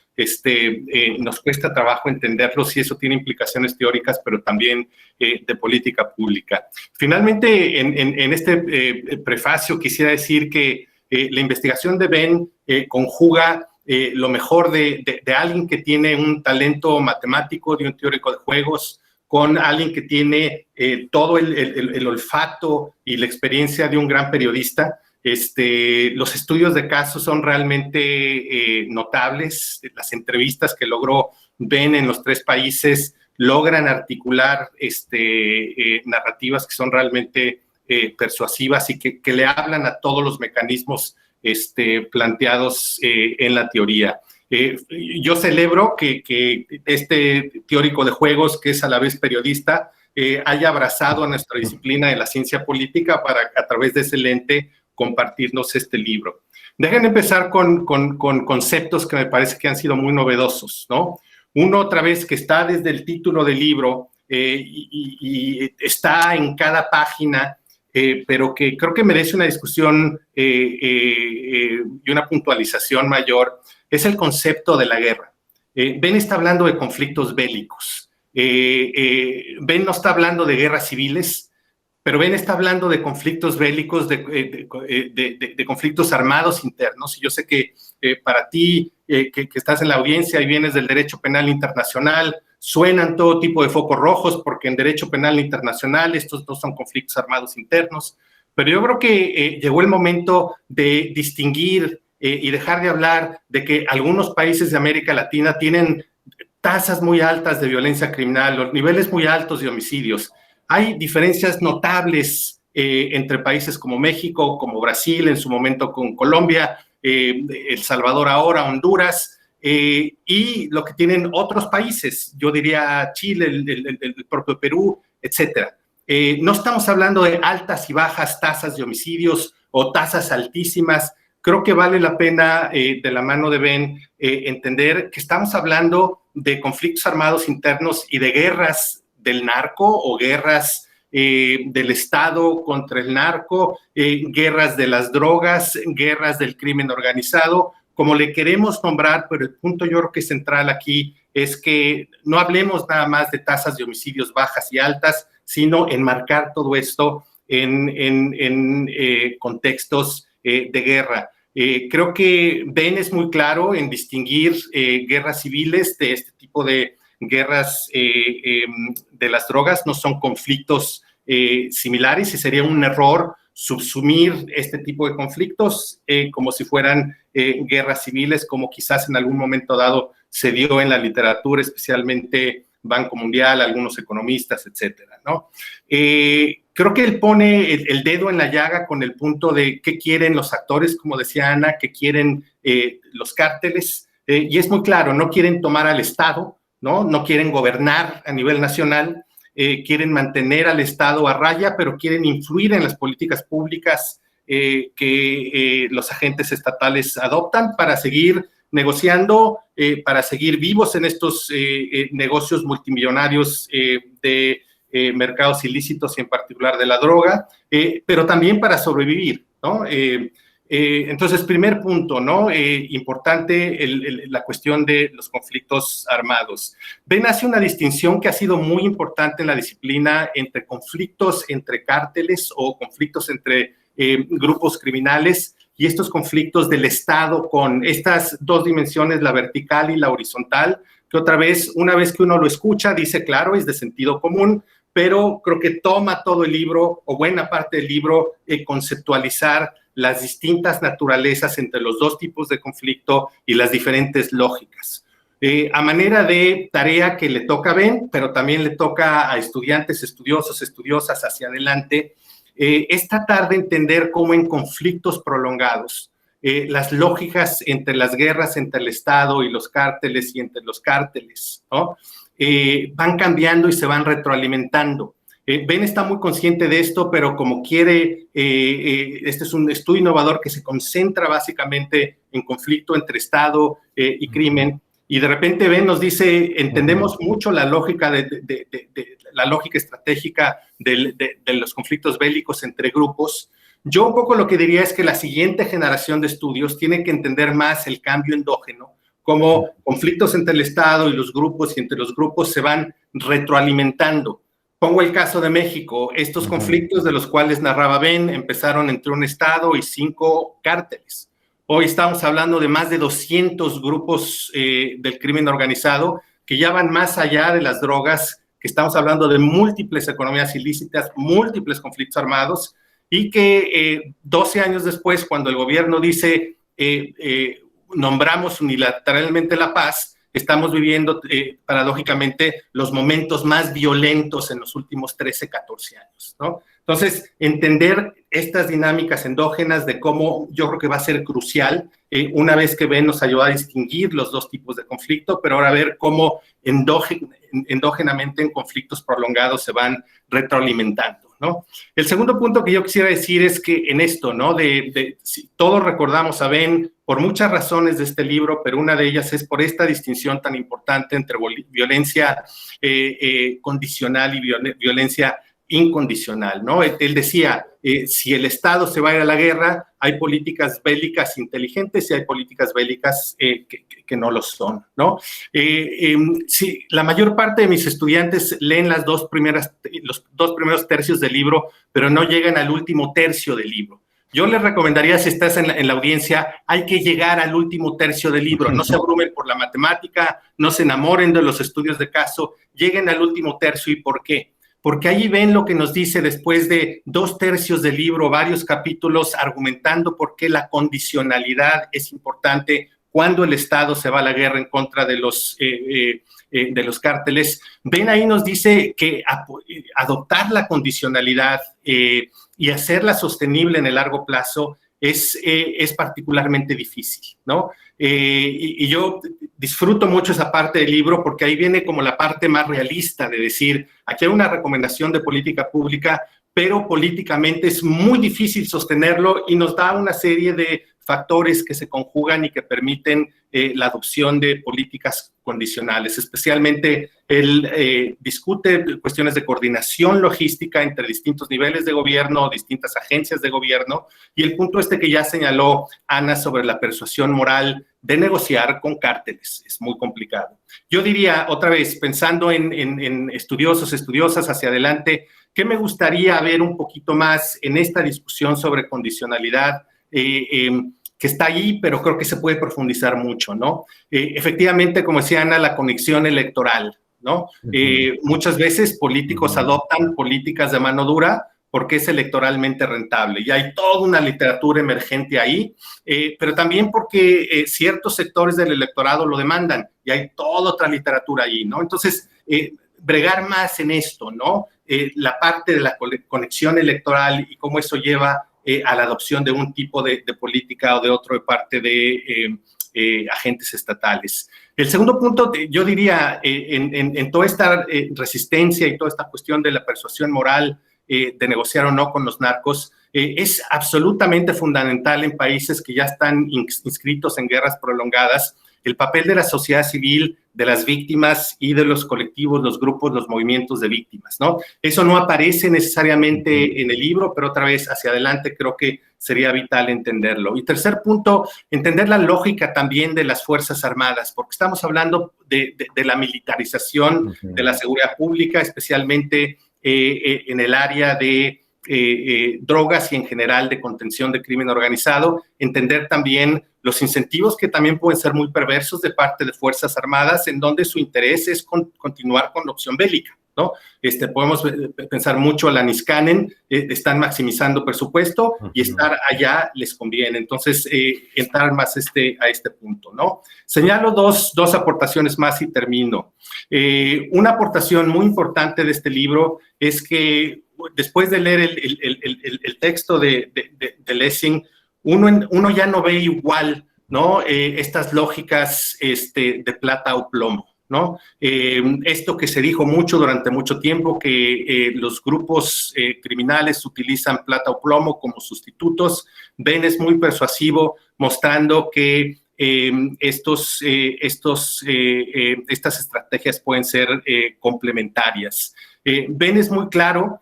D: nos cuesta trabajo entenderlos y eso tiene implicaciones teóricas, pero también de política pública. Finalmente, en este prefacio quisiera decir que la investigación de Ben conjuga lo mejor de alguien que tiene un talento matemático, de un teórico de juegos, con alguien que tiene todo el olfato y la experiencia de un gran periodista. Los estudios de caso son realmente notables. Las entrevistas que logró Ben en los 3 países logran articular narrativas que son realmente persuasivas y que le hablan a todos los mecanismos planteados en la teoría. Yo celebro que este teórico de juegos, que es a la vez periodista, haya abrazado a nuestra disciplina de la ciencia política para, a través de ese lente, compartirnos este libro. Déjenme empezar con conceptos que me parece que han sido muy novedosos, ¿no? Uno, otra vez, que está desde el título del libro y está en cada página, pero que creo que merece una discusión y una puntualización mayor, es el concepto de la guerra. Ben está hablando de conflictos bélicos. Ben no está hablando de guerras civiles, pero Ben está hablando de conflictos bélicos, de conflictos armados internos. Y yo sé que para ti, que estás en la audiencia y vienes del derecho penal internacional, suenan todo tipo de focos rojos, porque en derecho penal internacional estos no son conflictos armados internos. Pero yo creo que llegó el momento de distinguir y dejar de hablar de que algunos países de América Latina tienen tasas muy altas de violencia criminal, los niveles muy altos de homicidios. Hay diferencias notables entre países como México, como Brasil, en su momento con Colombia, El Salvador ahora, Honduras, y lo que tienen otros países, yo diría Chile, el propio Perú, etcétera. No estamos hablando de altas y bajas tasas de homicidios o tasas altísimas. Creo que vale la pena, de la mano de Ben, entender que estamos hablando de conflictos armados internos y de guerras del narco o guerras del Estado contra el narco, guerras de las drogas, guerras del crimen organizado, como le queremos nombrar, pero el punto yo creo que central aquí es que no hablemos nada más de tasas de homicidios bajas y altas, sino enmarcar todo esto en contextos de guerra. Creo que Ben es muy claro en distinguir guerras civiles de este tipo de guerras de las drogas. No son conflictos similares y sería un error subsumir este tipo de conflictos como si fueran guerras civiles, como quizás en algún momento dado se dio en la literatura, especialmente Banco Mundial, algunos economistas, etcétera, ¿no? Creo que él pone el dedo en la llaga con el punto de qué quieren los actores, como decía Ana, qué quieren los cárteles, y es muy claro, no quieren tomar al Estado, no quieren gobernar a nivel nacional, quieren mantener al Estado a raya, pero quieren influir en las políticas públicas que los agentes estatales adoptan para seguir negociando, para seguir vivos en estos negocios multimillonarios de mercados ilícitos y en particular de la droga, pero también para sobrevivir, ¿no? Entonces, primer punto, ¿no? Importante la cuestión de los conflictos armados. Ben hace una distinción que ha sido muy importante en la disciplina entre conflictos entre cárteles o conflictos entre grupos criminales y estos conflictos del Estado con estas dos dimensiones, la vertical y la horizontal, que otra vez, una vez que uno lo escucha, dice, claro, es de sentido común, pero creo que toma todo el libro o buena parte del libro conceptualizar las distintas naturalezas entre los dos tipos de conflicto y las diferentes lógicas. A manera de tarea que le toca a Ben, pero también le toca a estudiantes, estudiosos, estudiosas hacia adelante, es tratar de entender cómo en conflictos prolongados las lógicas entre las guerras entre el Estado y los cárteles y entre los cárteles, ¿no? Van cambiando y se van retroalimentando. Ben está muy consciente de esto, pero como quiere, este es un estudio innovador que se concentra básicamente en conflicto entre Estado y crimen, y de repente Ben nos dice, entendemos mucho la lógica la lógica estratégica de los conflictos bélicos entre grupos. Yo un poco lo que diría es que la siguiente generación de estudios tiene que entender más el cambio endógeno, cómo conflictos entre el Estado y los grupos y entre los grupos se van retroalimentando. Pongo el caso de México. Estos conflictos de los cuales narraba Ben empezaron entre un Estado y 5 cárteles. Hoy estamos hablando de más de 200 grupos del crimen organizado que ya van más allá de las drogas, que estamos hablando de múltiples economías ilícitas, múltiples conflictos armados, y que 12 años después, cuando el gobierno dice nombramos unilateralmente la paz, estamos viviendo paradójicamente los momentos más violentos en los últimos 13, 14 años, ¿no? Entonces, entender estas dinámicas endógenas de cómo yo creo que va a ser crucial, una vez que Ben nos ayuda a distinguir los dos tipos de conflicto, pero ahora ver cómo endógenamente en conflictos prolongados se van retroalimentando, ¿no? El segundo punto que yo quisiera decir es que en esto, ¿no? Si todos recordamos a Ben por muchas razones de este libro, pero una de ellas es por esta distinción tan importante entre violencia condicional y violencia incondicional, ¿no? Él decía, si el Estado se va a ir a la guerra, hay políticas bélicas inteligentes y hay políticas bélicas que no lo son, ¿no? Sí, la mayor parte de mis estudiantes leen los dos primeros tercios del libro, pero no llegan al último tercio del libro. Yo les recomendaría, si estás en la audiencia, hay que llegar al último tercio del libro. No se abrumen por la matemática, no se enamoren de los estudios de caso, lleguen al último tercio. ¿Y por qué? Porque ahí ven lo que nos dice después de 2 tercios del libro, varios capítulos argumentando por qué la condicionalidad es importante cuando el Estado se va a la guerra en contra de los cárteles. Ben ahí nos dice que adoptar la condicionalidad y hacerla sostenible en el largo plazo es particularmente difícil, ¿no? Y yo disfruto mucho esa parte del libro porque ahí viene como la parte más realista de decir, aquí hay una recomendación de política pública, pero políticamente es muy difícil sostenerlo y nos da una serie de factores que se conjugan y que permiten la adopción de políticas condicionales. Especialmente él discute cuestiones de coordinación logística entre distintos niveles de gobierno, distintas agencias de gobierno, y el punto que ya señaló Ana sobre la persuasión moral de negociar con cárteles. Es muy complicado. Yo diría, otra vez, pensando en estudiosos, estudiosas hacia adelante, ¿qué me gustaría ver un poquito más en esta discusión sobre condicionalidad? Que está ahí, pero creo que se puede profundizar mucho, ¿no? Efectivamente, como decía Ana, la conexión electoral, ¿no? Muchas veces políticos adoptan políticas de mano dura porque es electoralmente rentable, y hay toda una literatura emergente ahí, pero también porque ciertos sectores del electorado lo demandan, y hay toda otra literatura ahí, ¿no? Entonces, bregar más en esto, ¿no? La parte de la conexión electoral y cómo eso lleva a la adopción de un tipo de política o de otro de parte de agentes estatales. El segundo punto, yo diría, en toda esta resistencia y toda esta cuestión de la persuasión moral de negociar o no con los narcos, es absolutamente fundamental en países que ya están inscritos en guerras prolongadas, el papel de la sociedad civil, de las víctimas y de los colectivos, los grupos, los movimientos de víctimas, ¿no? Eso no aparece necesariamente en el libro, pero otra vez hacia adelante creo que sería vital entenderlo. Y tercer punto, entender la lógica también de las Fuerzas Armadas, porque estamos hablando de la militarización de la seguridad pública, especialmente en el área de drogas y en general de contención de crimen organizado, entender también los incentivos que también pueden ser muy perversos de parte de Fuerzas Armadas, en donde su interés es continuar con la opción bélica, ¿no? Podemos pensar mucho, la Niskanen, están maximizando presupuesto y estar allá les conviene. Entonces, entrar más a este punto, ¿no? Señalo dos aportaciones más y termino. Una aportación muy importante de este libro es que después de leer el texto de Lessing, uno ya no ve igual, ¿no? Estas lógicas de plata o plomo, ¿no? Esto que se dijo mucho durante mucho tiempo, que los grupos criminales utilizan plata o plomo como sustitutos. Ben es muy persuasivo, mostrando que estas estrategias pueden ser complementarias. Ben es muy claro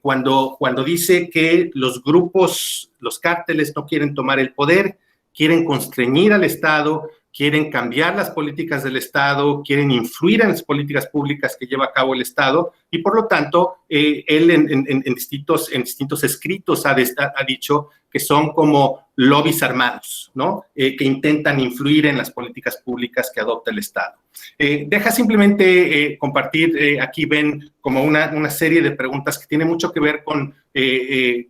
D: cuando dice que los grupos, los cárteles no quieren tomar el poder, quieren constreñir al Estado, quieren cambiar las políticas del Estado, quieren influir en las políticas públicas que lleva a cabo el Estado, y por lo tanto, él en distintos escritos ha dicho que son como lobbies armados, ¿no? Que intentan influir en las políticas públicas que adopta el Estado. Deja simplemente compartir, aquí ven como una serie de preguntas que tienen mucho que ver con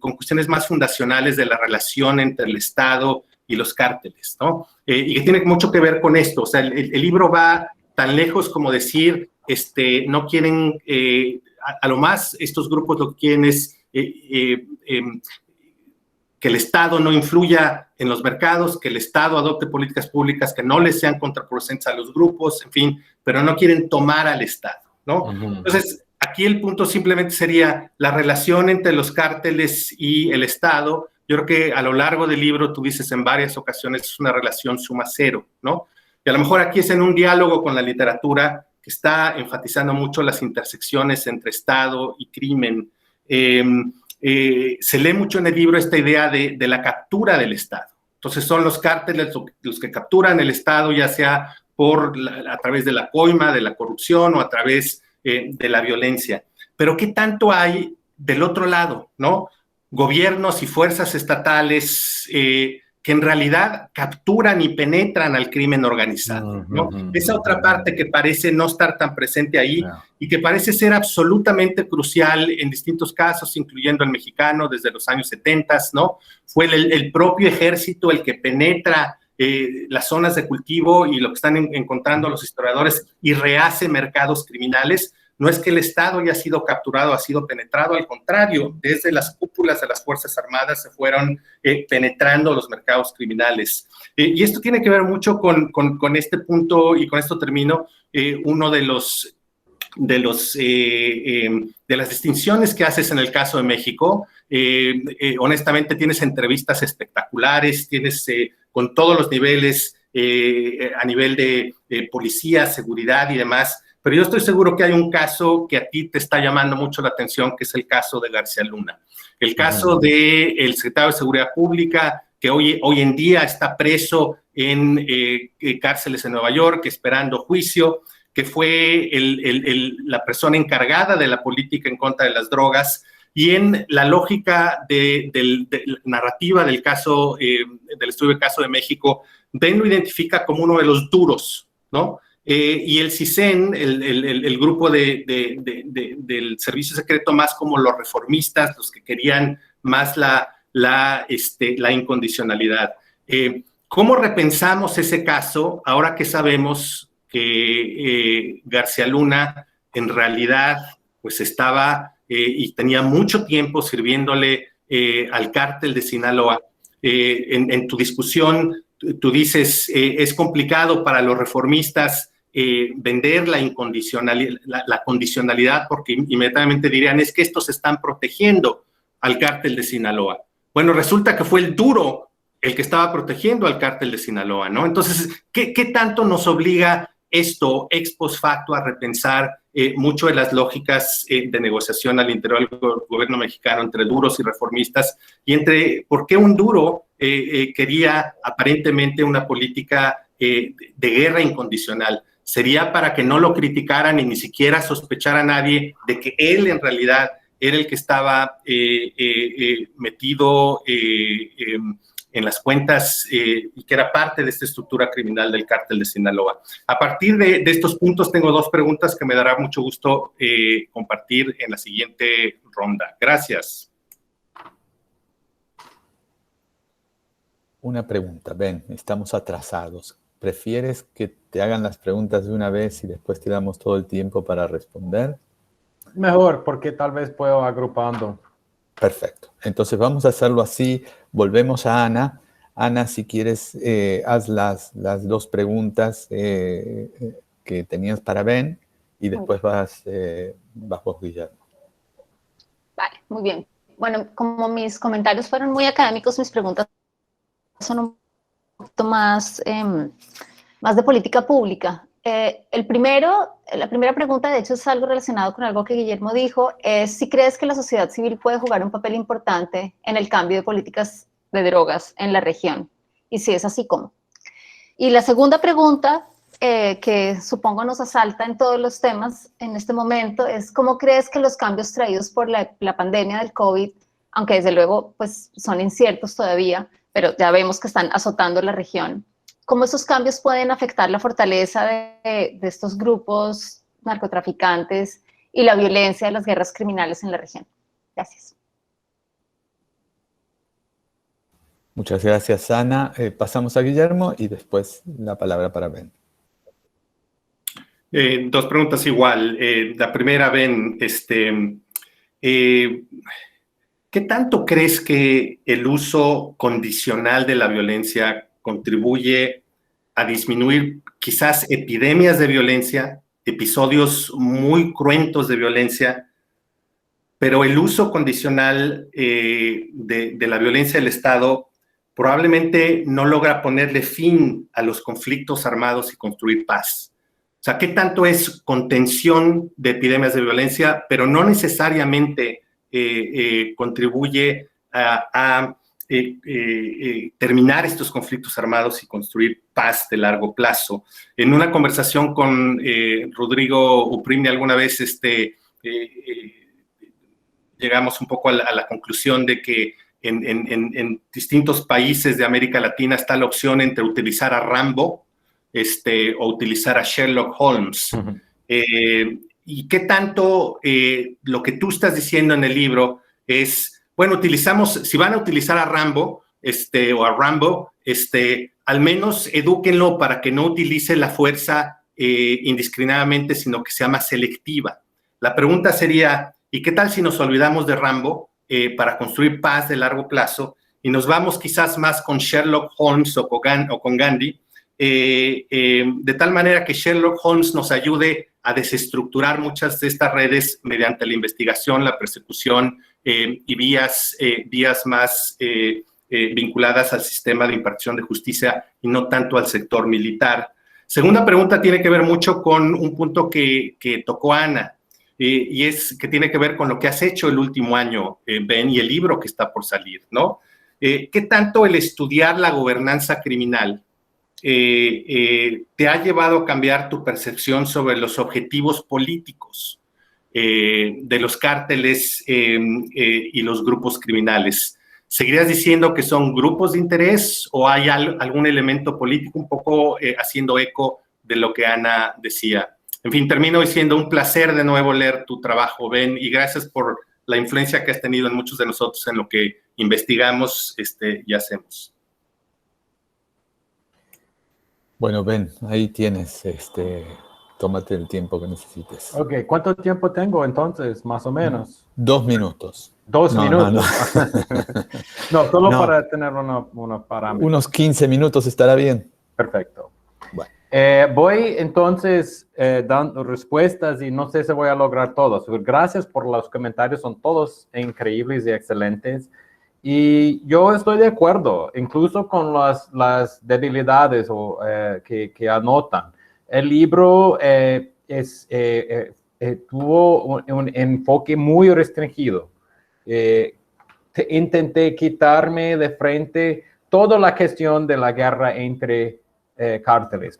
D: cuestiones más fundacionales de la relación entre el Estado y los cárteles, ¿no? Y que tiene mucho que ver con esto. O sea, el libro va tan lejos como decir, no quieren, a lo más estos grupos lo que quieren es que el Estado no influya en los mercados, que el Estado adopte políticas públicas que no les sean contraproducentes a los grupos, en fin, pero no quieren tomar al Estado, ¿no? Uh-huh. Entonces, aquí el punto simplemente sería la relación entre los cárteles y el Estado. Yo creo que a lo largo del libro, tú dices en varias ocasiones, es una relación suma cero, ¿no? Y a lo mejor aquí es en un diálogo con la literatura que está enfatizando mucho las intersecciones entre Estado y crimen. Se lee mucho en el libro esta idea de la captura del Estado. Entonces son los cárteles los que capturan el Estado, ya sea a través de la coima, de la corrupción o a través de la violencia. Pero ¿qué tanto hay del otro lado, no? Gobiernos y fuerzas estatales que en realidad capturan y penetran al crimen organizado, ¿no? Esa otra parte que parece no estar tan presente ahí y que parece ser absolutamente crucial en distintos casos, incluyendo el mexicano desde los años 70, ¿no? Fue el propio ejército el que penetra las zonas de cultivo y lo que están encontrando los historiadores y rehace mercados criminales. No es que el Estado haya sido capturado, ha sido penetrado, al contrario, desde las cúpulas de las Fuerzas Armadas se fueron penetrando los mercados criminales. Y esto tiene que ver mucho con este punto, y con esto termino, uno de las distinciones que haces en el caso de México. Honestamente, tienes entrevistas espectaculares, tienes con todos los niveles, a nivel de policía, seguridad y demás. Pero yo estoy seguro que hay un caso que a ti te está llamando mucho la atención, que es el caso de García Luna. El caso del secretario de Seguridad Pública, que hoy en día está preso en cárceles en Nueva York, esperando juicio, que fue la persona encargada de la política en contra de las drogas. Y en la lógica de narrativa del caso, del estudio del caso de México, Ben lo identifica como uno de los duros, ¿no? Y el CISEN, el grupo del servicio secreto, más como los reformistas, los que querían más la incondicionalidad. ¿Cómo repensamos ese caso ahora que sabemos que García Luna en realidad pues estaba y tenía mucho tiempo sirviéndole al cártel de Sinaloa? En tu discusión, tú dices, es complicado para los reformistas vender la condicionalidad, porque inmediatamente dirían, es que estos están protegiendo al cártel de Sinaloa. Bueno, resulta que fue el duro el que estaba protegiendo al cártel de Sinaloa, ¿no? Entonces, ¿qué tanto nos obliga esto, ex post facto, a repensar mucho de las lógicas de negociación al interior del gobierno mexicano entre duros y reformistas, y entre por qué un duro quería aparentemente una política de guerra incondicional? Sería para que no lo criticaran y ni siquiera sospechara a nadie de que él en realidad era el que estaba metido en las cuentas y que era parte de esta estructura criminal del cártel de Sinaloa. A partir de estos puntos tengo dos preguntas que me dará mucho gusto compartir en la siguiente ronda. Gracias.
A: Una pregunta, Ben, estamos atrasados. ¿Prefieres que te hagan las preguntas de una vez y después te damos todo el tiempo para responder?
B: Mejor, porque tal vez puedo agrupando.
A: Perfecto. Entonces vamos a hacerlo así. Volvemos a Ana. Ana, si quieres, haz las dos preguntas que tenías para Ben y después vas vos, Guillermo.
C: Vale, muy bien. Bueno, como mis comentarios fueron muy académicos, mis preguntas son un poquito más de política pública. La primera pregunta, de hecho, es algo relacionado con algo que Guillermo dijo, es si crees que la sociedad civil puede jugar un papel importante en el cambio de políticas de drogas en la región. Y si es así, ¿cómo? Y la segunda pregunta, que supongo nos asalta en todos los temas en este momento, es ¿cómo crees que los cambios traídos por la pandemia del COVID, aunque desde luego pues, son inciertos todavía, pero ya vemos que están azotando la región, cómo esos cambios pueden afectar la fortaleza de estos grupos narcotraficantes y la violencia de las guerras criminales en la región? Gracias.
A: Muchas gracias, Ana. Pasamos a Guillermo y después la palabra para Ben.
D: Dos preguntas igual. La primera, Ben, ¿qué tanto crees que el uso condicional de la violencia contribuye a disminuir quizás epidemias de violencia, episodios muy cruentos de violencia, pero el uso condicional de la violencia del Estado probablemente no logra ponerle fin a los conflictos armados y construir paz? O sea, ¿qué tanto es contención de epidemias de violencia, pero no necesariamente contribuye a terminar estos conflictos armados y construir paz de largo plazo? En una conversación con Rodrigo Uprigni alguna vez llegamos un poco a la conclusión de que en distintos países de América Latina está la opción entre utilizar a Rambo o utilizar a Sherlock Holmes. Uh-huh. ¿Y qué tanto lo que tú estás diciendo en el libro es, bueno, si van a utilizar a Rambo o a Rambo, al menos edúquenlo para que no utilice la fuerza indiscriminadamente, sino que sea más selectiva? La pregunta sería, ¿y qué tal si nos olvidamos de Rambo para construir paz de largo plazo y nos vamos quizás más con Sherlock Holmes o con Gandhi, de tal manera que Sherlock Holmes nos ayude a desestructurar muchas de estas redes mediante la investigación, la persecución y vías más vinculadas al sistema de impartición de justicia y no tanto al sector militar? Segunda pregunta tiene que ver mucho con un punto que tocó Ana, y es que tiene que ver con lo que has hecho el último año, Ben, y el libro que está por salir, ¿no? ¿Qué tanto el estudiar la gobernanza criminal te ha llevado a cambiar tu percepción sobre los objetivos políticos de los cárteles y los grupos criminales? ¿Seguirías diciendo que son grupos de interés o hay algún elemento político, un poco haciendo eco de lo que Ana decía? En fin, termino diciendo un placer de nuevo leer tu trabajo, Ben, y gracias por la influencia que has tenido en muchos de nosotros en lo que investigamos y hacemos.
A: Bueno, Ben, ahí tienes, tómate el tiempo que necesites.
B: Ok, ¿cuánto tiempo tengo entonces, más o menos?
A: 2 minutos.
B: 2 minutos. No, solo
A: No.
B: para tener una parámetro.
A: Unos 15 minutos estará bien.
B: Perfecto.
A: Bueno.
B: Voy entonces dando respuestas y no sé si voy a lograr todos. Gracias por los comentarios, son todos increíbles y excelentes. Y yo estoy de acuerdo, incluso con las debilidades que anotan. El libro tuvo un enfoque muy restringido. Intenté quitarme de frente toda la cuestión de la guerra entre cárteles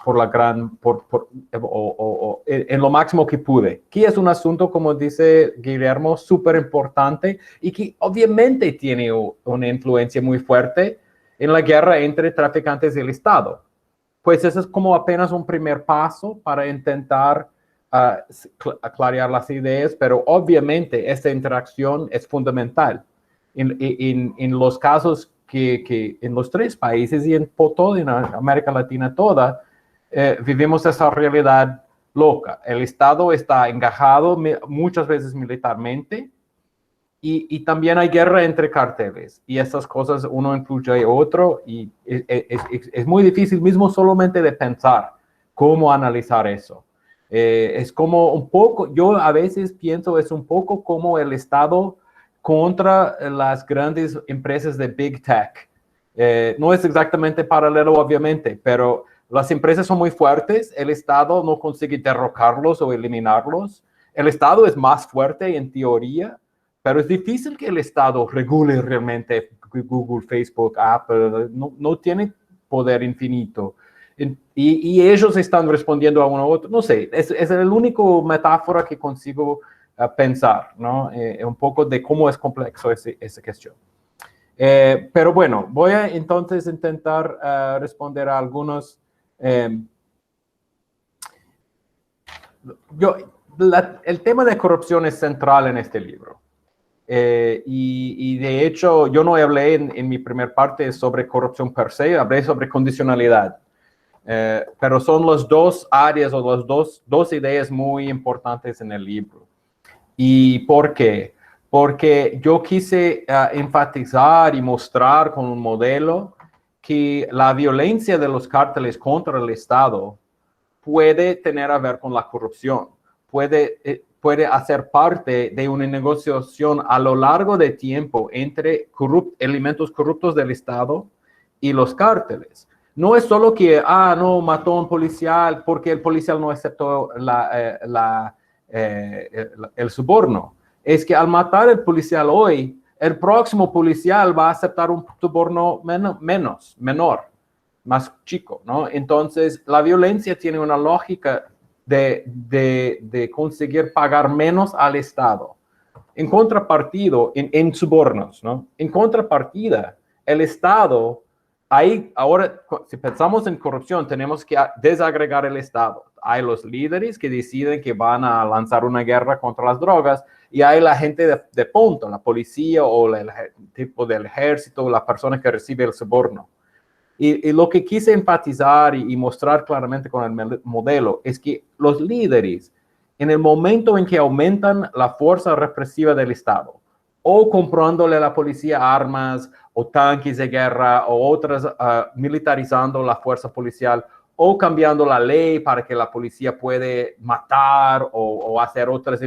B: en lo máximo que pude, que es un asunto, como dice Guillermo, súper importante y que obviamente tiene una influencia muy fuerte en la guerra entre traficantes y el Estado. Pues eso es como apenas un primer paso para intentar aclarar las ideas, pero obviamente esta interacción es fundamental. En los casos que en los 3 países y en América Latina toda, vivimos esa realidad loca. El Estado está engajado muchas veces militarmente y también hay guerra entre carteles y estas cosas uno incluye a otro y es muy difícil mismo solamente de pensar cómo analizar eso. Es como un poco, yo a veces pienso es un poco como el Estado contra las grandes empresas de Big Tech. No es exactamente paralelo, obviamente, pero Las empresas son muy fuertes, el Estado no consigue derrocarlos o eliminarlos. El Estado es más fuerte en teoría, pero es difícil que el Estado regule realmente Google, Facebook, Apple, no tiene poder infinito. Y ellos están respondiendo a uno u otro. No sé, es el único metáfora que consigo pensar, ¿no? Un poco de cómo es complejo esa cuestión. Pero bueno, voy a entonces intentar responder a algunos. El tema de corrupción es central en este libro. Y de hecho, yo no hablé en mi primer parte sobre corrupción per se, hablé sobre condicionalidad. Pero son las dos áreas o las dos ideas muy importantes en el libro. ¿Y por qué? Porque yo quise enfatizar y mostrar con un modelo que la violencia de los cárteles contra el Estado puede tener a ver con la corrupción, puede hacer parte de una negociación a lo largo de tiempo entre elementos corruptos del Estado y los cárteles. No es solo que, no, mató a un policial porque el policial no aceptó el soborno. Es que al matar al policial hoy, el próximo policial va a aceptar un soborno menor, más chico, ¿no? Entonces, la violencia tiene una lógica de conseguir pagar menos al Estado. En contrapartido, en sobornos, ¿no? En contrapartida, el Estado, ahora, si pensamos en corrupción, tenemos que desagregar el Estado. Hay los líderes que deciden que van a lanzar una guerra contra las drogas y hay la gente de punto, la policía o el tipo del ejército, la persona que recibe el soborno. Y lo que quise enfatizar y mostrar claramente con el modelo es que los líderes, en el momento en que aumentan la fuerza represiva del Estado, o comprándole a la policía armas o tanques de guerra o otras, militarizando la fuerza policial, o cambiando la ley para que la policía puede matar o hacer otras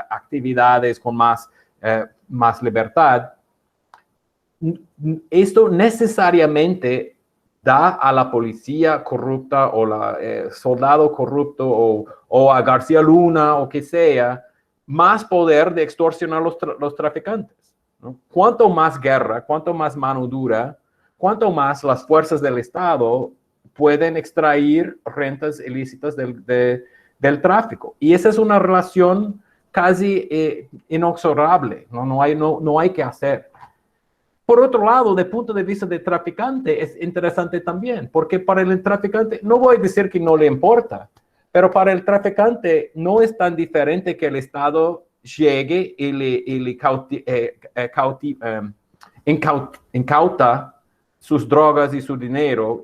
B: actividades con más libertad. Esto necesariamente da a la policía corrupta o soldado corrupto o a García Luna o que sea, más poder de extorsionar los traficantes, ¿no? Cuanto más guerra, cuanto más mano dura, cuanto más las fuerzas del Estado pueden extraer rentas ilícitas del tráfico. Y esa es una relación casi inexorable, ¿no? No hay que hacer. Por otro lado, desde el punto de vista del traficante, es interesante también, porque para el traficante, no voy a decir que no le importa, pero para el traficante no es tan diferente que el Estado llegue y le incauta sus drogas y su dinero.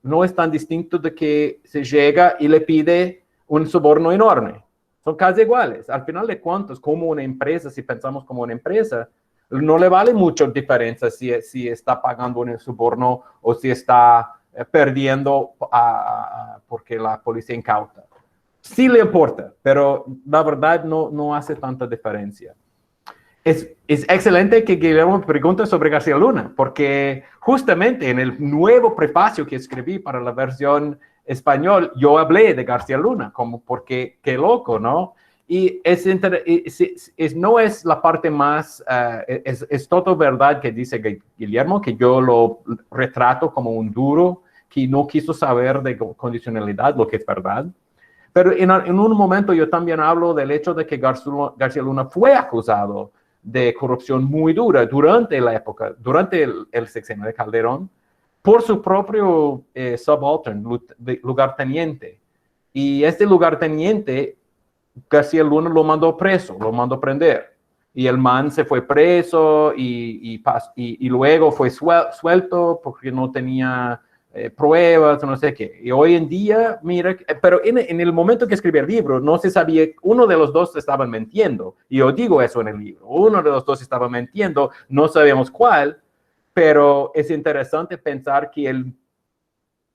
B: No es tan distinto de que se llega y le pide un soborno enorme. Son casi iguales. Al final de cuentas, como una empresa, si pensamos como una empresa, no le vale mucho diferencia si está pagando un soborno o si está perdiendo porque la policía incauta. Sí le importa, pero la verdad no hace tanta diferencia. Es excelente que Guillermo pregunte sobre García Luna, porque justamente en el nuevo prefacio que escribí para la versión español, yo hablé de García Luna, como porque qué loco, ¿no? Y no es la parte más, es todo verdad que dice Guillermo, que yo lo retrato como un duro que no quiso saber de condicionalidad, lo que es verdad. Pero en un momento yo también hablo del hecho de que García Luna fue acusado de corrupción muy dura durante el sexenio de Calderón, por su propio subaltern, lugarteniente. Y este lugarteniente, García Luna lo mandó preso, lo mandó prender. Y el man se fue preso y luego fue suelto porque no tenía pruebas, no sé qué. Y hoy en día, mira, pero en el momento que escribí el libro, no se sabía, uno de los dos estaban mintiendo. Y yo digo eso en el libro. Uno de los dos estaba mintiendo, no sabemos cuál, pero es interesante pensar que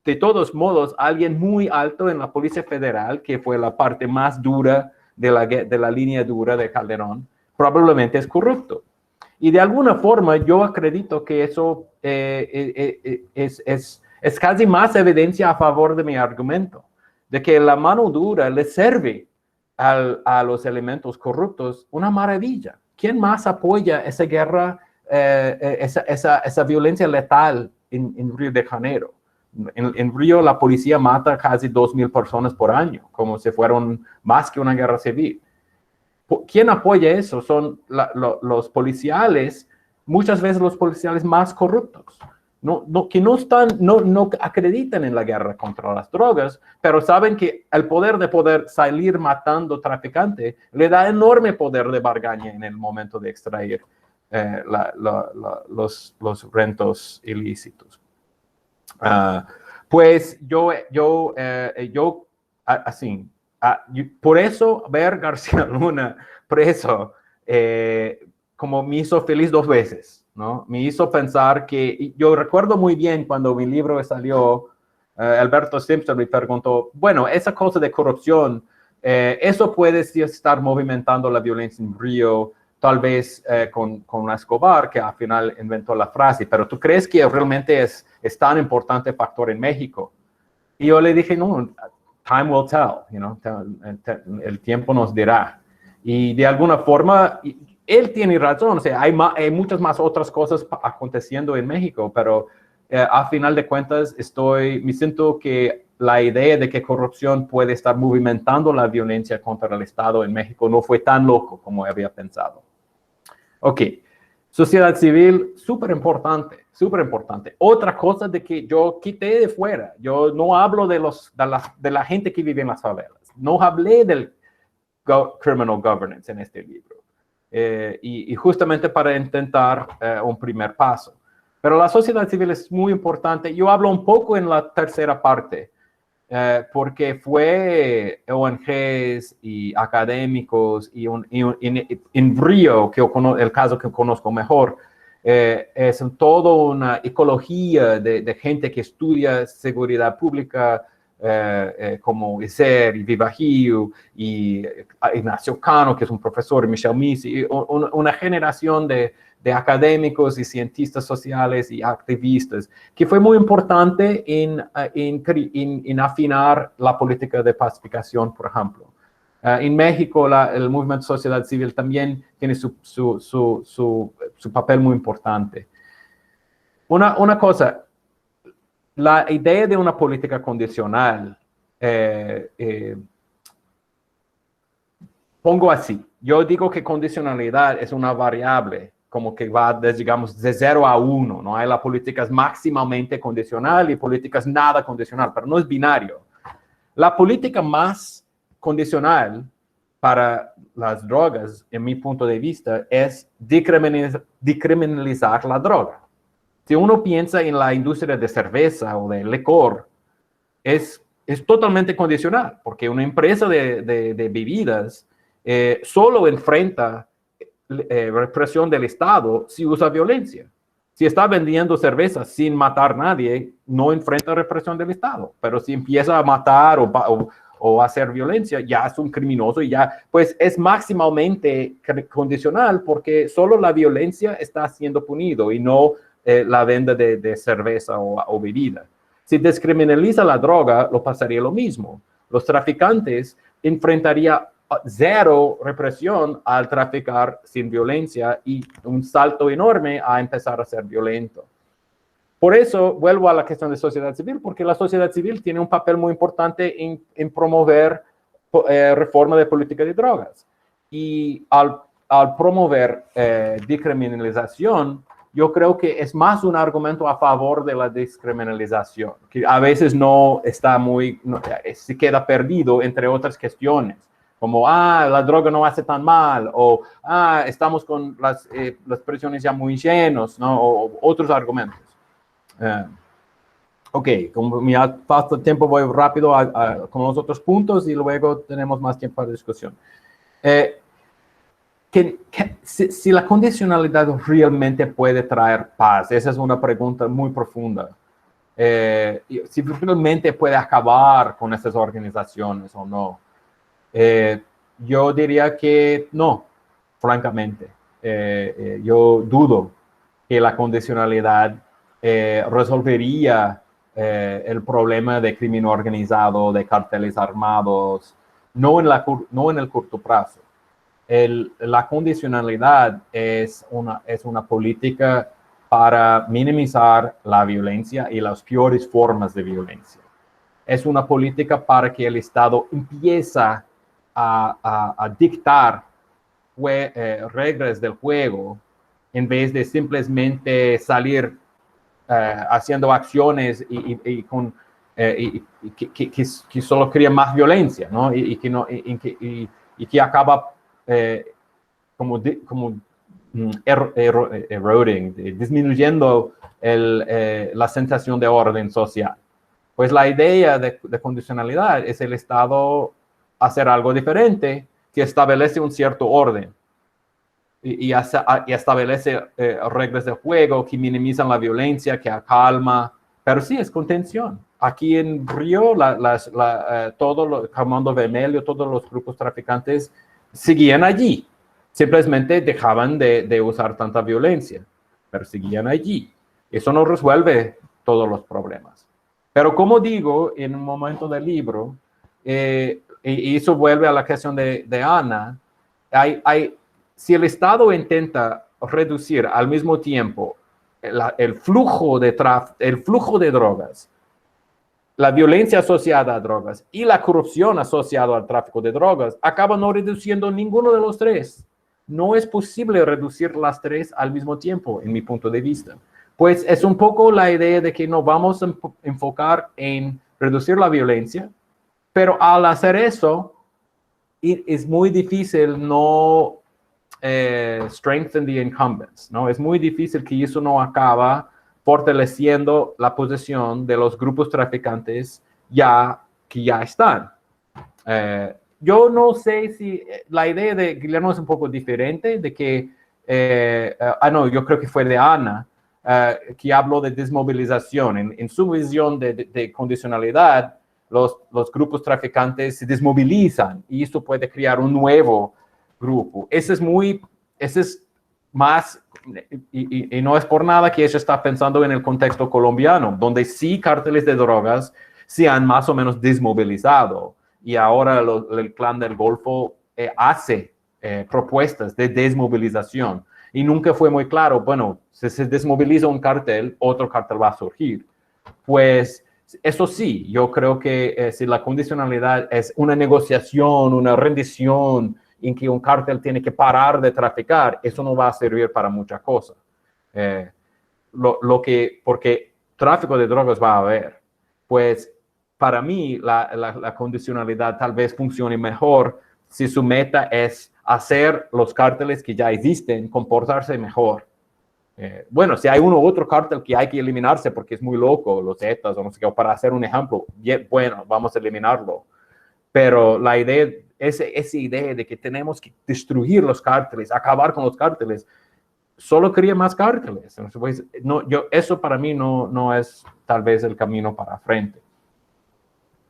B: de todos modos, alguien muy alto en la Policía Federal, que fue la parte más dura de la línea dura de Calderón, probablemente es corrupto. Y de alguna forma yo acredito que eso es es casi más evidencia a favor de mi argumento, de que la mano dura le sirve a los elementos corruptos una maravilla. ¿Quién más apoya esa guerra, esa violencia letal en Río de Janeiro? En Río la policía mata casi 2,000 personas por año, como si fueran más que una guerra civil. ¿Quién apoya eso? Son los policiales, muchas veces los policiales más corruptos, que no acreditan en la guerra contra las drogas, pero saben que el poder de poder salir matando traficantes le da enorme poder de barganha en el momento de extraer los rentos ilícitos. Pues por eso ver García Luna preso como me hizo feliz 2 veces, ¿no? Me hizo pensar que, yo recuerdo muy bien cuando mi libro salió, Alberto Simpson me preguntó, bueno, esa cosa de corrupción, eso puede estar movimentando la violencia en Río, tal vez con Escobar, que al final inventó la frase, pero ¿tú crees que realmente es tan importante factor en México? Y yo le dije, no, time will tell, el tiempo nos dirá. Y de alguna forma, él tiene razón, o sea, hay muchas más otras cosas aconteciendo en México, pero a final de cuentas me siento que la idea de que corrupción puede estar movimentando la violencia contra el Estado en México no fue tan loco como había pensado. Ok, sociedad civil, súper importante, súper importante. Otra cosa de que yo quité de fuera, yo no hablo de la gente que vive en las favelas, no hablé del criminal governance en este libro, y justamente para intentar un primer paso. Pero la sociedad civil es muy importante. Yo hablo un poco en la tercera parte, porque fue ONGs y académicos y en Río, el caso que conozco mejor, es toda una ecología de gente que estudia seguridad pública, como ICER y Viva Rio y Ignacio Cano, que es un profesor, Michel Misi, una generación de académicos y cientistas sociales y activistas, que fue muy importante en afinar la política de pacificación, por ejemplo. En México, el movimiento sociedad civil también tiene su papel muy importante. Una cosa, la idea de una política condicional, pongo así, yo digo que condicionalidad es una variable, como que va, digamos, de 0 a 1, ¿no? Hay las políticas máximamente condicional y políticas nada condicional, pero no es binario. La política más condicional para las drogas, en mi punto de vista, es decriminalizar la droga. Si uno piensa en la industria de cerveza o de licor, es totalmente condicional, porque una empresa de bebidas solo enfrenta represión del Estado si usa violencia. Si está vendiendo cerveza sin matar a nadie, no enfrenta represión del Estado. Pero si empieza a matar o hacer violencia, ya es un criminoso y ya, pues es máximamente condicional porque solo la violencia está siendo punido y no la venta de cerveza o bebida. Si descriminaliza la droga, lo pasaría lo mismo. Los traficantes enfrentarían 0 represión al traficar sin violencia y un salto enorme a empezar a ser violento. Por eso vuelvo a la cuestión de sociedad civil, porque la sociedad civil tiene un papel muy importante en promover reforma de política de drogas. Y al promover decriminalización, yo creo que es más un argumento a favor de la descriminalización, que a veces se queda perdido entre otras cuestiones, como, la droga no hace tan mal, o, estamos con las prisiones ya muy llenos, ¿no? O otros argumentos. Ok, como me falta tiempo, voy rápido con los otros puntos y luego tenemos más tiempo para discusión. Si la condicionalidad realmente puede traer paz, esa es una pregunta muy profunda. Si realmente puede acabar con esas organizaciones o no. Yo diría que no, francamente. Yo dudo que la condicionalidad resolvería el problema de crimen organizado, de carteles armados, no en el corto plazo. La condicionalidad es una política para minimizar la violencia y las peores formas de violencia. Es una política para que el Estado empiece a dictar reglas del juego en vez de simplemente salir haciendo acciones que solo crean más violencia, ¿no? Y que acaba eroding, disminuyendo la sensación de orden social. Pues la idea de condicionalidad es el Estado hacer algo diferente que establece un cierto orden y establece reglas de juego que minimizan la violencia, que calma, pero sí es contención. Aquí en Río, todo el Comando Vermelho, todos los grupos traficantes seguían allí. Simplemente dejaban de usar tanta violencia, pero seguían allí. Eso no resuelve todos los problemas. Pero como digo, en un momento del libro, y eso vuelve a la cuestión de Ana, si el Estado intenta reducir al mismo tiempo el flujo de drogas, la violencia asociada a drogas y la corrupción asociada al tráfico de drogas, acaba no reduciendo ninguno de los tres. No es posible reducir las tres al mismo tiempo, en mi punto de vista. Pues es un poco la idea de que nos vamos a enfocar en reducir la violencia, pero al hacer eso, es muy difícil no strengthen the incumbents, ¿no? Es muy difícil que eso no acaba fortaleciendo la posición de los grupos traficantes que ya están. Yo no sé si la idea de Guillermo es un poco diferente, de que, no, yo creo que fue de Ana, que habló de desmovilización. En su visión de condicionalidad, los grupos traficantes se desmovilizan y esto puede crear un nuevo grupo. Ese es más, y no es por nada que ella está pensando en el contexto colombiano, donde sí cárteles de drogas se han más o menos desmovilizado y ahora el Clan del Golfo hace propuestas de desmovilización y nunca fue muy claro, bueno, si se desmoviliza un cártel, otro cártel va a surgir. Pues eso sí, yo creo que si la condicionalidad es una negociación, una rendición, en que un cártel tiene que parar de traficar, eso no va a servir para muchas cosas. Porque tráfico de drogas va a haber. Pues para mí la condicionalidad tal vez funcione mejor si su meta es hacer los cárteles que ya existen comportarse mejor. Bueno, si hay uno u otro cártel que hay que eliminarse porque es muy loco, los Zetas o no sé qué, para hacer un ejemplo, bueno, vamos a eliminarlo. Pero la idea, esa idea de que tenemos que destruir los cárteles, acabar con los cárteles, solo crea más cárteles. Entonces, eso para mí no es tal vez el camino para frente.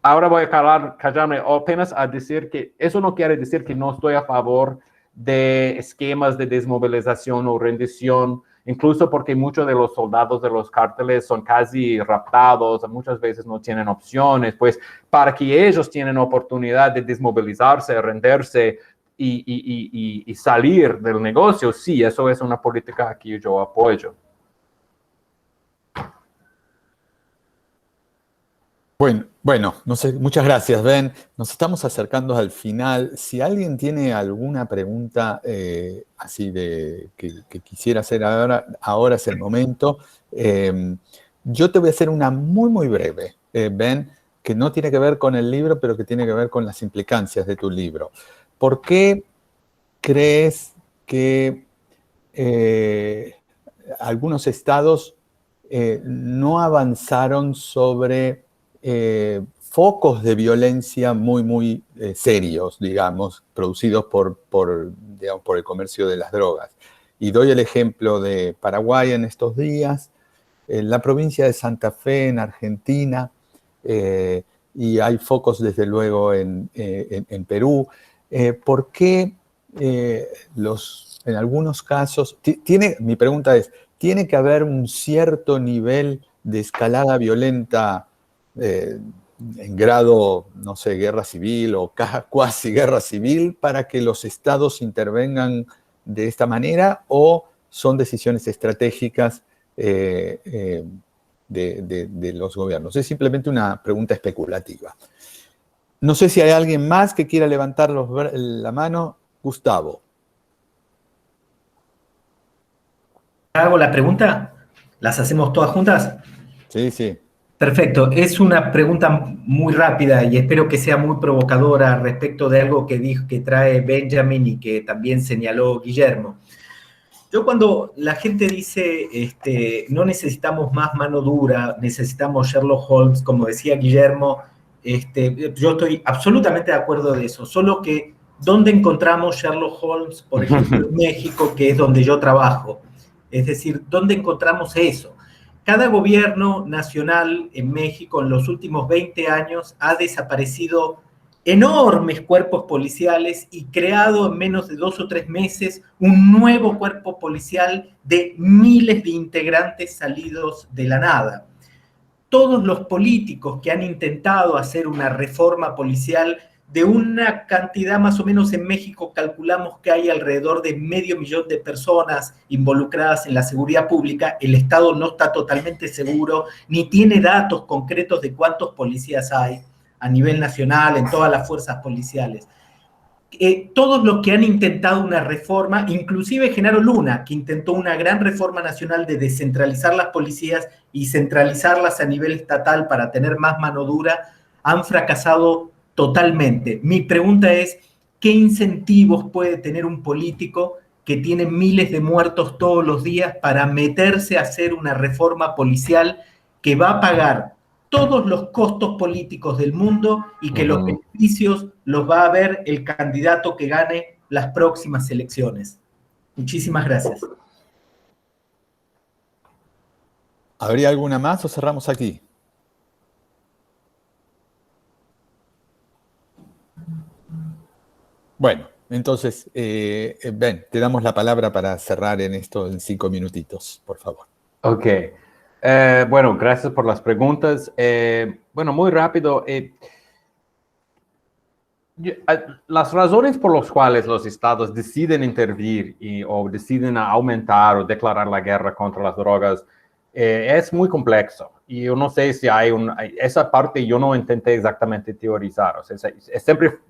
B: Ahora voy a callarme apenas a decir que eso no quiere decir que no estoy a favor de esquemas de desmovilización o rendición, incluso porque muchos de los soldados de los cárteles son casi raptados, muchas veces no tienen opciones, pues para que ellos tienen oportunidad de desmovilizarse, rendirse y salir del negocio, sí, eso es una política que yo apoyo.
A: Bueno, no sé, muchas gracias, Ben. Nos estamos acercando al final. Si alguien tiene alguna pregunta así que quisiera hacer ahora es el momento. Yo te voy a hacer una muy, muy breve, Ben, que no tiene que ver con el libro, pero que tiene que ver con las implicancias de tu libro. ¿Por qué crees que algunos estados no avanzaron sobre focos de violencia muy, muy serios, digamos, producidos por el comercio de las drogas? Y doy el ejemplo de Paraguay en estos días, en la provincia de Santa Fe, en Argentina, y hay focos, desde luego, en Perú. ¿Por qué en algunos casos, mi pregunta es, ¿tiene que haber un cierto nivel de escalada violenta en grado, no sé, guerra civil o cuasi guerra civil para que los estados intervengan de esta manera, o son decisiones estratégicas de los gobiernos? Es simplemente una pregunta especulativa. No sé si hay alguien más que quiera levantar la mano. Gustavo.
E: ¿Hago la pregunta? ¿Las hacemos todas juntas?
A: Sí, sí.
E: Perfecto. Es una pregunta muy rápida y espero que sea muy provocadora respecto de algo que dijo, que trae Benjamin y que también señaló Guillermo. Yo cuando la gente dice, no necesitamos más mano dura, necesitamos Sherlock Holmes, como decía Guillermo, yo estoy absolutamente de acuerdo de eso, solo que ¿dónde encontramos Sherlock Holmes, por ejemplo, en México, que es donde yo trabajo? Es decir, ¿dónde encontramos eso? Cada gobierno nacional en México en los últimos 20 años ha desaparecido enormes cuerpos policiales y creado en menos de 2 o 3 meses un nuevo cuerpo policial de miles de integrantes salidos de la nada. Todos los políticos que han intentado hacer una reforma policial de una cantidad más o menos en México, calculamos que hay alrededor de 500.000 de personas involucradas en la seguridad pública. El Estado no está totalmente seguro, ni tiene datos concretos de cuántos policías hay a nivel nacional, en todas las fuerzas policiales. Todos los que han intentado una reforma, inclusive Genaro Luna, que intentó una gran reforma nacional de descentralizar las policías y centralizarlas a nivel estatal para tener más mano dura, han fracasado totalmente. Mi pregunta es, ¿qué incentivos puede tener un político que tiene miles de muertos todos los días para meterse a hacer una reforma policial que va a pagar todos los costos políticos del mundo y que los beneficios los va a ver el candidato que gane las próximas elecciones? Muchísimas gracias.
A: ¿Habría alguna más o cerramos aquí? Bueno, entonces, Ben, te damos la palabra para cerrar en 5 minutitos, por favor.
B: Ok. Bueno, gracias por las preguntas. Bueno, muy rápido. Las razones por las cuales los estados deciden intervenir o deciden aumentar o declarar la guerra contra las drogas es muy complexo. Y yo no sé si esa parte yo no intenté exactamente teorizar. O sea, siempre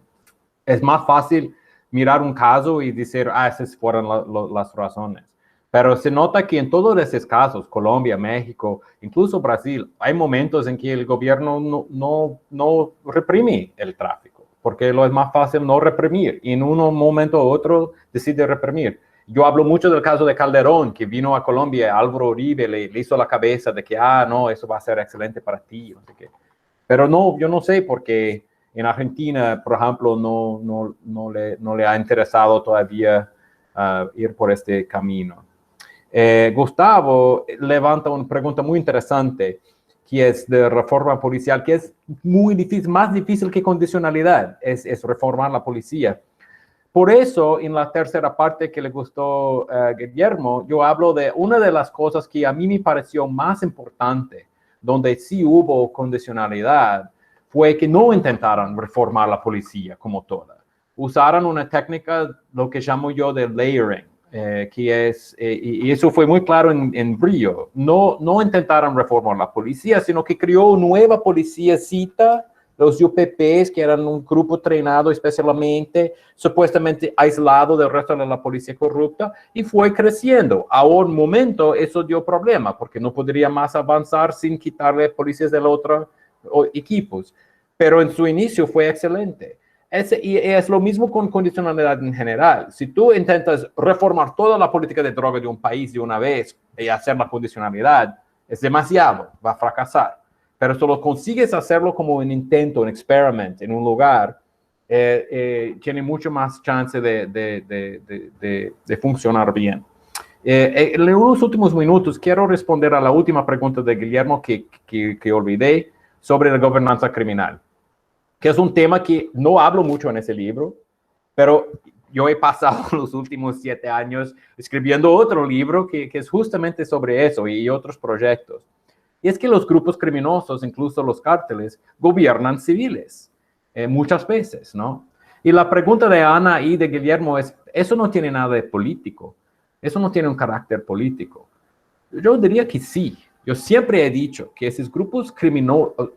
B: es más fácil mirar un caso y decir, esas fueron las razones. Pero se nota que en todos esos casos, Colombia, México, incluso Brasil, hay momentos en que el gobierno no reprime el tráfico, porque lo es más fácil no reprimir, y en un momento u otro decide reprimir. Yo hablo mucho del caso de Calderón, que vino a Colombia, Álvaro Uribe le hizo la cabeza de que, no, eso va a ser excelente para ti, no sé qué. Pero no, yo no sé, porque en Argentina, por ejemplo, no le ha interesado todavía ir por este camino. Gustavo levanta una pregunta muy interesante, que es de reforma policial, que es muy difícil, más difícil que condicionalidad, es reformar la policía. Por eso, en la tercera parte que le gustó Guillermo, yo hablo de una de las cosas que a mí me pareció más importante, donde sí hubo condicionalidad, fue que no intentaron reformar la policía como toda. Usaron una técnica, lo que llamo yo de layering, que es, y eso fue muy claro en Brillo, no intentaron reformar la policía, sino que creó una nueva policíacita, los UPPs, que eran un grupo entrenado especialmente, supuestamente aislado del resto de la policía corrupta, y fue creciendo. A un momento eso dio problema, porque no podría más avanzar sin quitarle policías de los otros equipos, pero en su inicio fue excelente. Y es lo mismo con condicionalidad en general. Si tú intentas reformar toda la política de droga de un país de una vez y hacer la condicionalidad, es demasiado, va a fracasar. Pero si lo consigues hacerlo como un intento, un experiment en un lugar, tiene mucho más chance de funcionar bien. En los últimos minutos quiero responder a la última pregunta de Guillermo que olvidé sobre la gobernanza criminal, que es un tema que no hablo mucho en ese libro, pero yo he pasado los últimos 7 años escribiendo otro libro que es justamente sobre eso y otros proyectos. Y es que los grupos criminosos, incluso los cárteles, gobiernan civiles muchas veces, ¿no? Y la pregunta de Ana y de Guillermo es, eso no tiene nada de político, eso no tiene un carácter político. Yo diría que sí. Yo siempre he dicho que esos grupos criminosos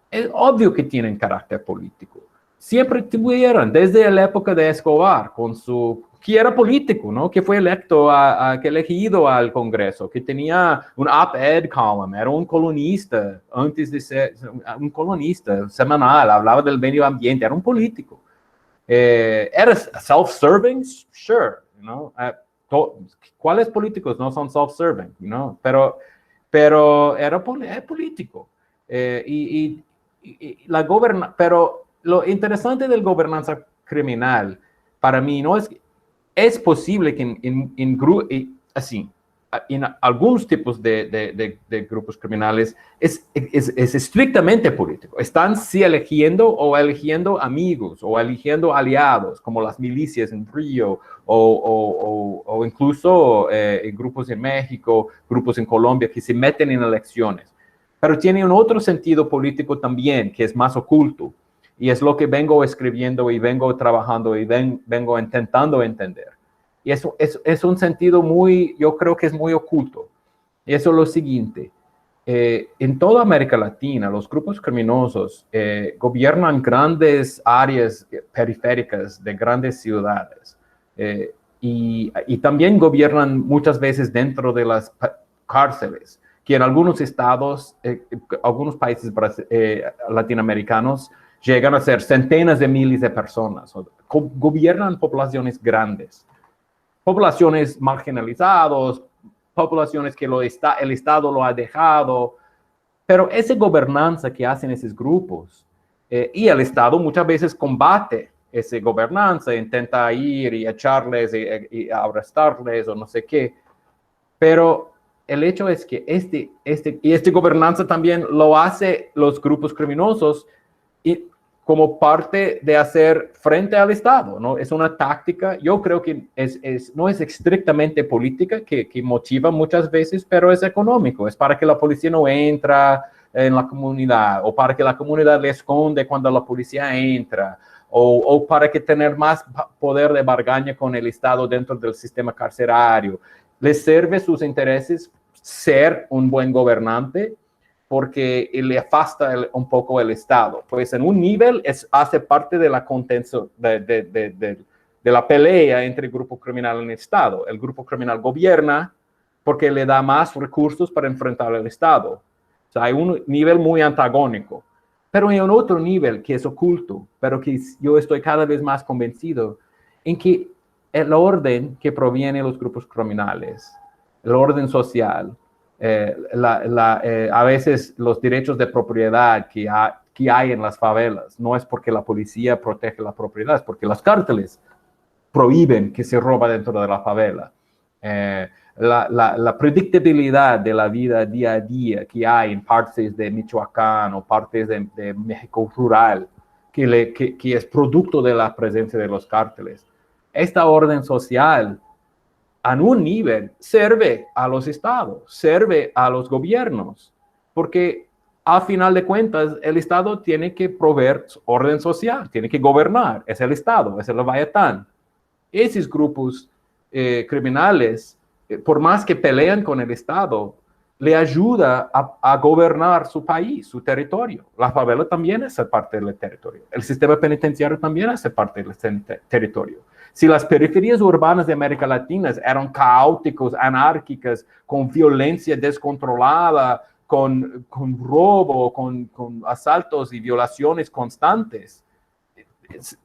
B: es obvio que tienen carácter político. Siempre tuvieron, desde la época de Escobar, que era político, ¿no? Que fue electo, que elegido al Congreso, que tenía un op-ed column, era un columnista, antes de ser un columnista semanal, hablaba del medio ambiente, era un político. ¿Era self-serving? Sure, ¿no? ¿Cuáles políticos no son self-serving? ¿No? Pero era político. Pero lo interesante del gobernanza criminal, para mí, no es posible que en algunos tipos de grupos criminales es estrictamente político. Están sí eligiendo amigos o eligiendo aliados, como las milicias en Río o incluso en grupos en México, grupos en Colombia que se meten en elecciones. Pero tiene un otro sentido político también, que es más oculto. Y es lo que vengo escribiendo y vengo trabajando y vengo intentando entender. Y eso es un sentido yo creo que es muy oculto. Y eso es lo siguiente. En toda América Latina, los grupos criminosos gobiernan grandes áreas periféricas de grandes ciudades. Y también gobiernan muchas veces dentro de las cárceles, que en algunos estados, algunos países latinoamericanos, llegan a ser centenas de miles de personas. Gobiernan poblaciones grandes, poblaciones marginalizadas, poblaciones que el Estado lo ha dejado. Pero esa gobernanza que hacen esos grupos, y el Estado muchas veces combate esa gobernanza, intenta ir y echarles y arrestarles o no sé qué. Pero el hecho es que esta gobernanza también lo hace los grupos criminosos y como parte de hacer frente al Estado, ¿no? Es una táctica, yo creo que no es estrictamente política, que motiva muchas veces, pero es económico, es para que la policía no entra en la comunidad, o para que la comunidad le esconde cuando la policía entra, o para que tener más poder de bargaña con el Estado dentro del sistema carcerario. Les sirve sus intereses ser un buen gobernante, porque le afasta un poco el Estado. Pues en un nivel hace parte de la contención, de la pelea entre el grupo criminal y el Estado. El grupo criminal gobierna porque le da más recursos para enfrentar al Estado. O sea, hay un nivel muy antagónico. Pero hay un otro nivel que es oculto, pero que yo estoy cada vez más convencido, en que el orden que proviene de los grupos criminales, el orden social, a veces los derechos de propiedad que hay en las favelas, no es porque la policía protege la propiedad, es porque los cárteles prohíben que se roba dentro de la favela. La predictibilidad de la vida día a día que hay en partes de Michoacán o partes de México rural, que es producto de la presencia de los cárteles. Esta orden social, a un nivel, sirve a los estados, sirve a los gobiernos, porque al final de cuentas el Estado tiene que proveer orden social, tiene que gobernar, es el Estado, es el Leviatán. Esos grupos criminales, por más que pelean con el Estado, le ayuda a gobernar su país, su territorio. La favela también es parte del territorio. El sistema penitenciario también es parte del territorio. Si las periferias urbanas de América Latina eran caóticas, anárquicas, con violencia descontrolada, con robo, con asaltos y violaciones constantes,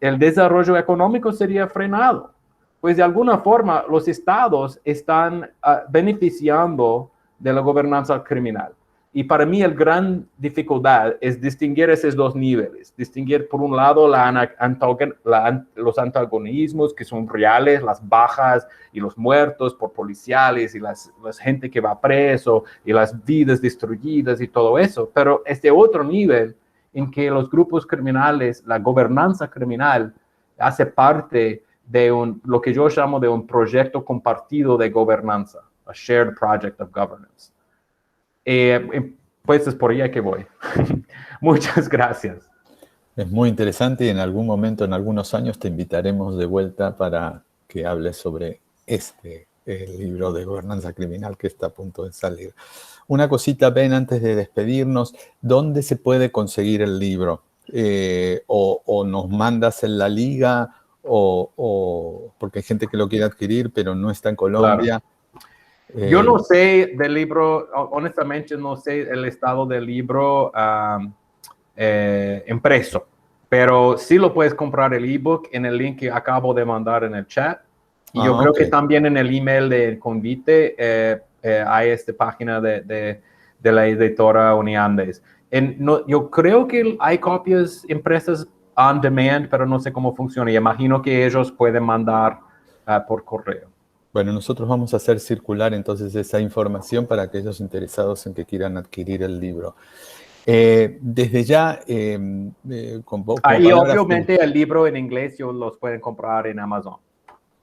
B: el desarrollo económico sería frenado. Pues de alguna forma los estados están beneficiando de la gobernanza criminal. Y para mí la gran dificultad es distinguir esos dos niveles. Distinguir por un lado los antagonismos que son reales, las bajas y los muertos por policiales y la gente que va preso y las vidas destruidas y todo eso. Pero este otro nivel en que los grupos criminales, la gobernanza criminal hace parte de lo que yo llamo de un proyecto compartido de gobernanza, a shared project of governance. pues es por ella que voy. Muchas gracias.
A: Es muy interesante y en algún momento, en algunos años, te invitaremos de vuelta para que hables sobre el libro de gobernanza criminal que está a punto de salir. Una cosita, Ben, antes de despedirnos, ¿dónde se puede conseguir el libro? O nos mandas en la liga, porque hay gente que lo quiere adquirir, pero no está en Colombia.
B: Claro. Yo no sé del libro, honestamente no sé el estado del libro impreso, pero sí lo puedes comprar el ebook en el link que acabo de mandar en el chat. Y yo creo que también en el email de convite hay esta página de la editora Uniandes. Yo creo que hay copias impresas on demand, pero no sé cómo funciona. Y imagino que ellos pueden mandar por correo.
A: Bueno, nosotros vamos a hacer circular entonces esa información para aquellos interesados en que quieran adquirir el libro. Desde ya,
B: y obviamente el libro en inglés los pueden comprar en Amazon.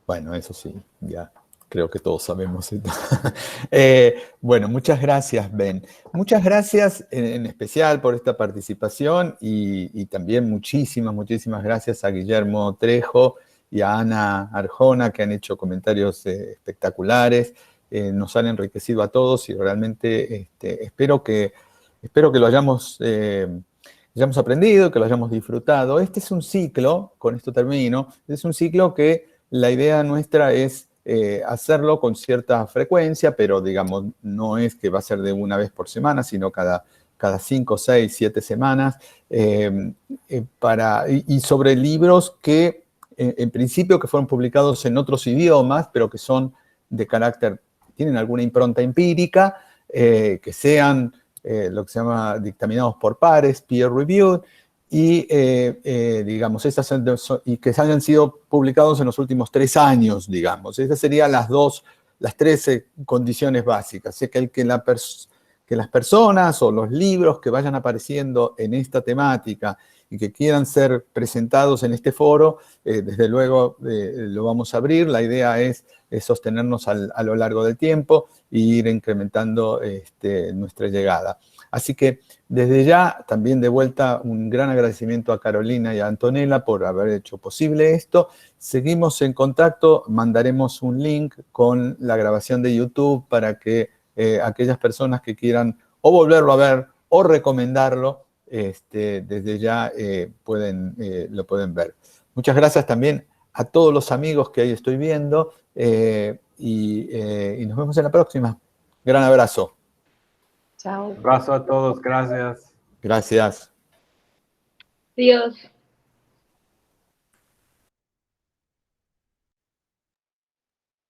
A: Bueno, eso sí, ya creo que todos sabemos. Bueno, muchas gracias, Ben. Muchas gracias en especial por esta participación y también muchísimas gracias a Guillermo Trejo y a Ana Arjona, que han hecho comentarios espectaculares. Nos han enriquecido a todos y realmente espero que lo hayamos aprendido, que lo hayamos disfrutado. Este es un ciclo, con esto termino, es un ciclo que la idea nuestra es hacerlo con cierta frecuencia, pero digamos, no es que va a ser de una vez por semana, sino cada 5, 6, 7 semanas, y sobre libros que en principio que fueron publicados en otros idiomas, pero que son de carácter, tienen alguna impronta empírica, que sean lo que se llama dictaminados por pares, peer reviewed, y digamos, y que hayan sido publicados en los últimos 3 años, digamos. Esas serían las 13 condiciones básicas. Así que las personas o los libros que vayan apareciendo en esta temática y que quieran ser presentados en este foro, desde luego lo vamos a abrir. La idea es sostenernos a lo largo del tiempo e ir incrementando nuestra llegada. Así que desde ya, también de vuelta, un gran agradecimiento a Carolina y a Antonella por haber hecho posible esto. Seguimos en contacto, mandaremos un link con la grabación de YouTube para que aquellas personas que quieran o volverlo a ver o recomendarlo, desde ya lo pueden ver. Muchas gracias también a todos los amigos que ahí estoy viendo y nos vemos en la próxima. Gran abrazo.
C: Chao.
B: Un abrazo a todos, gracias.
A: Gracias.
C: Adiós.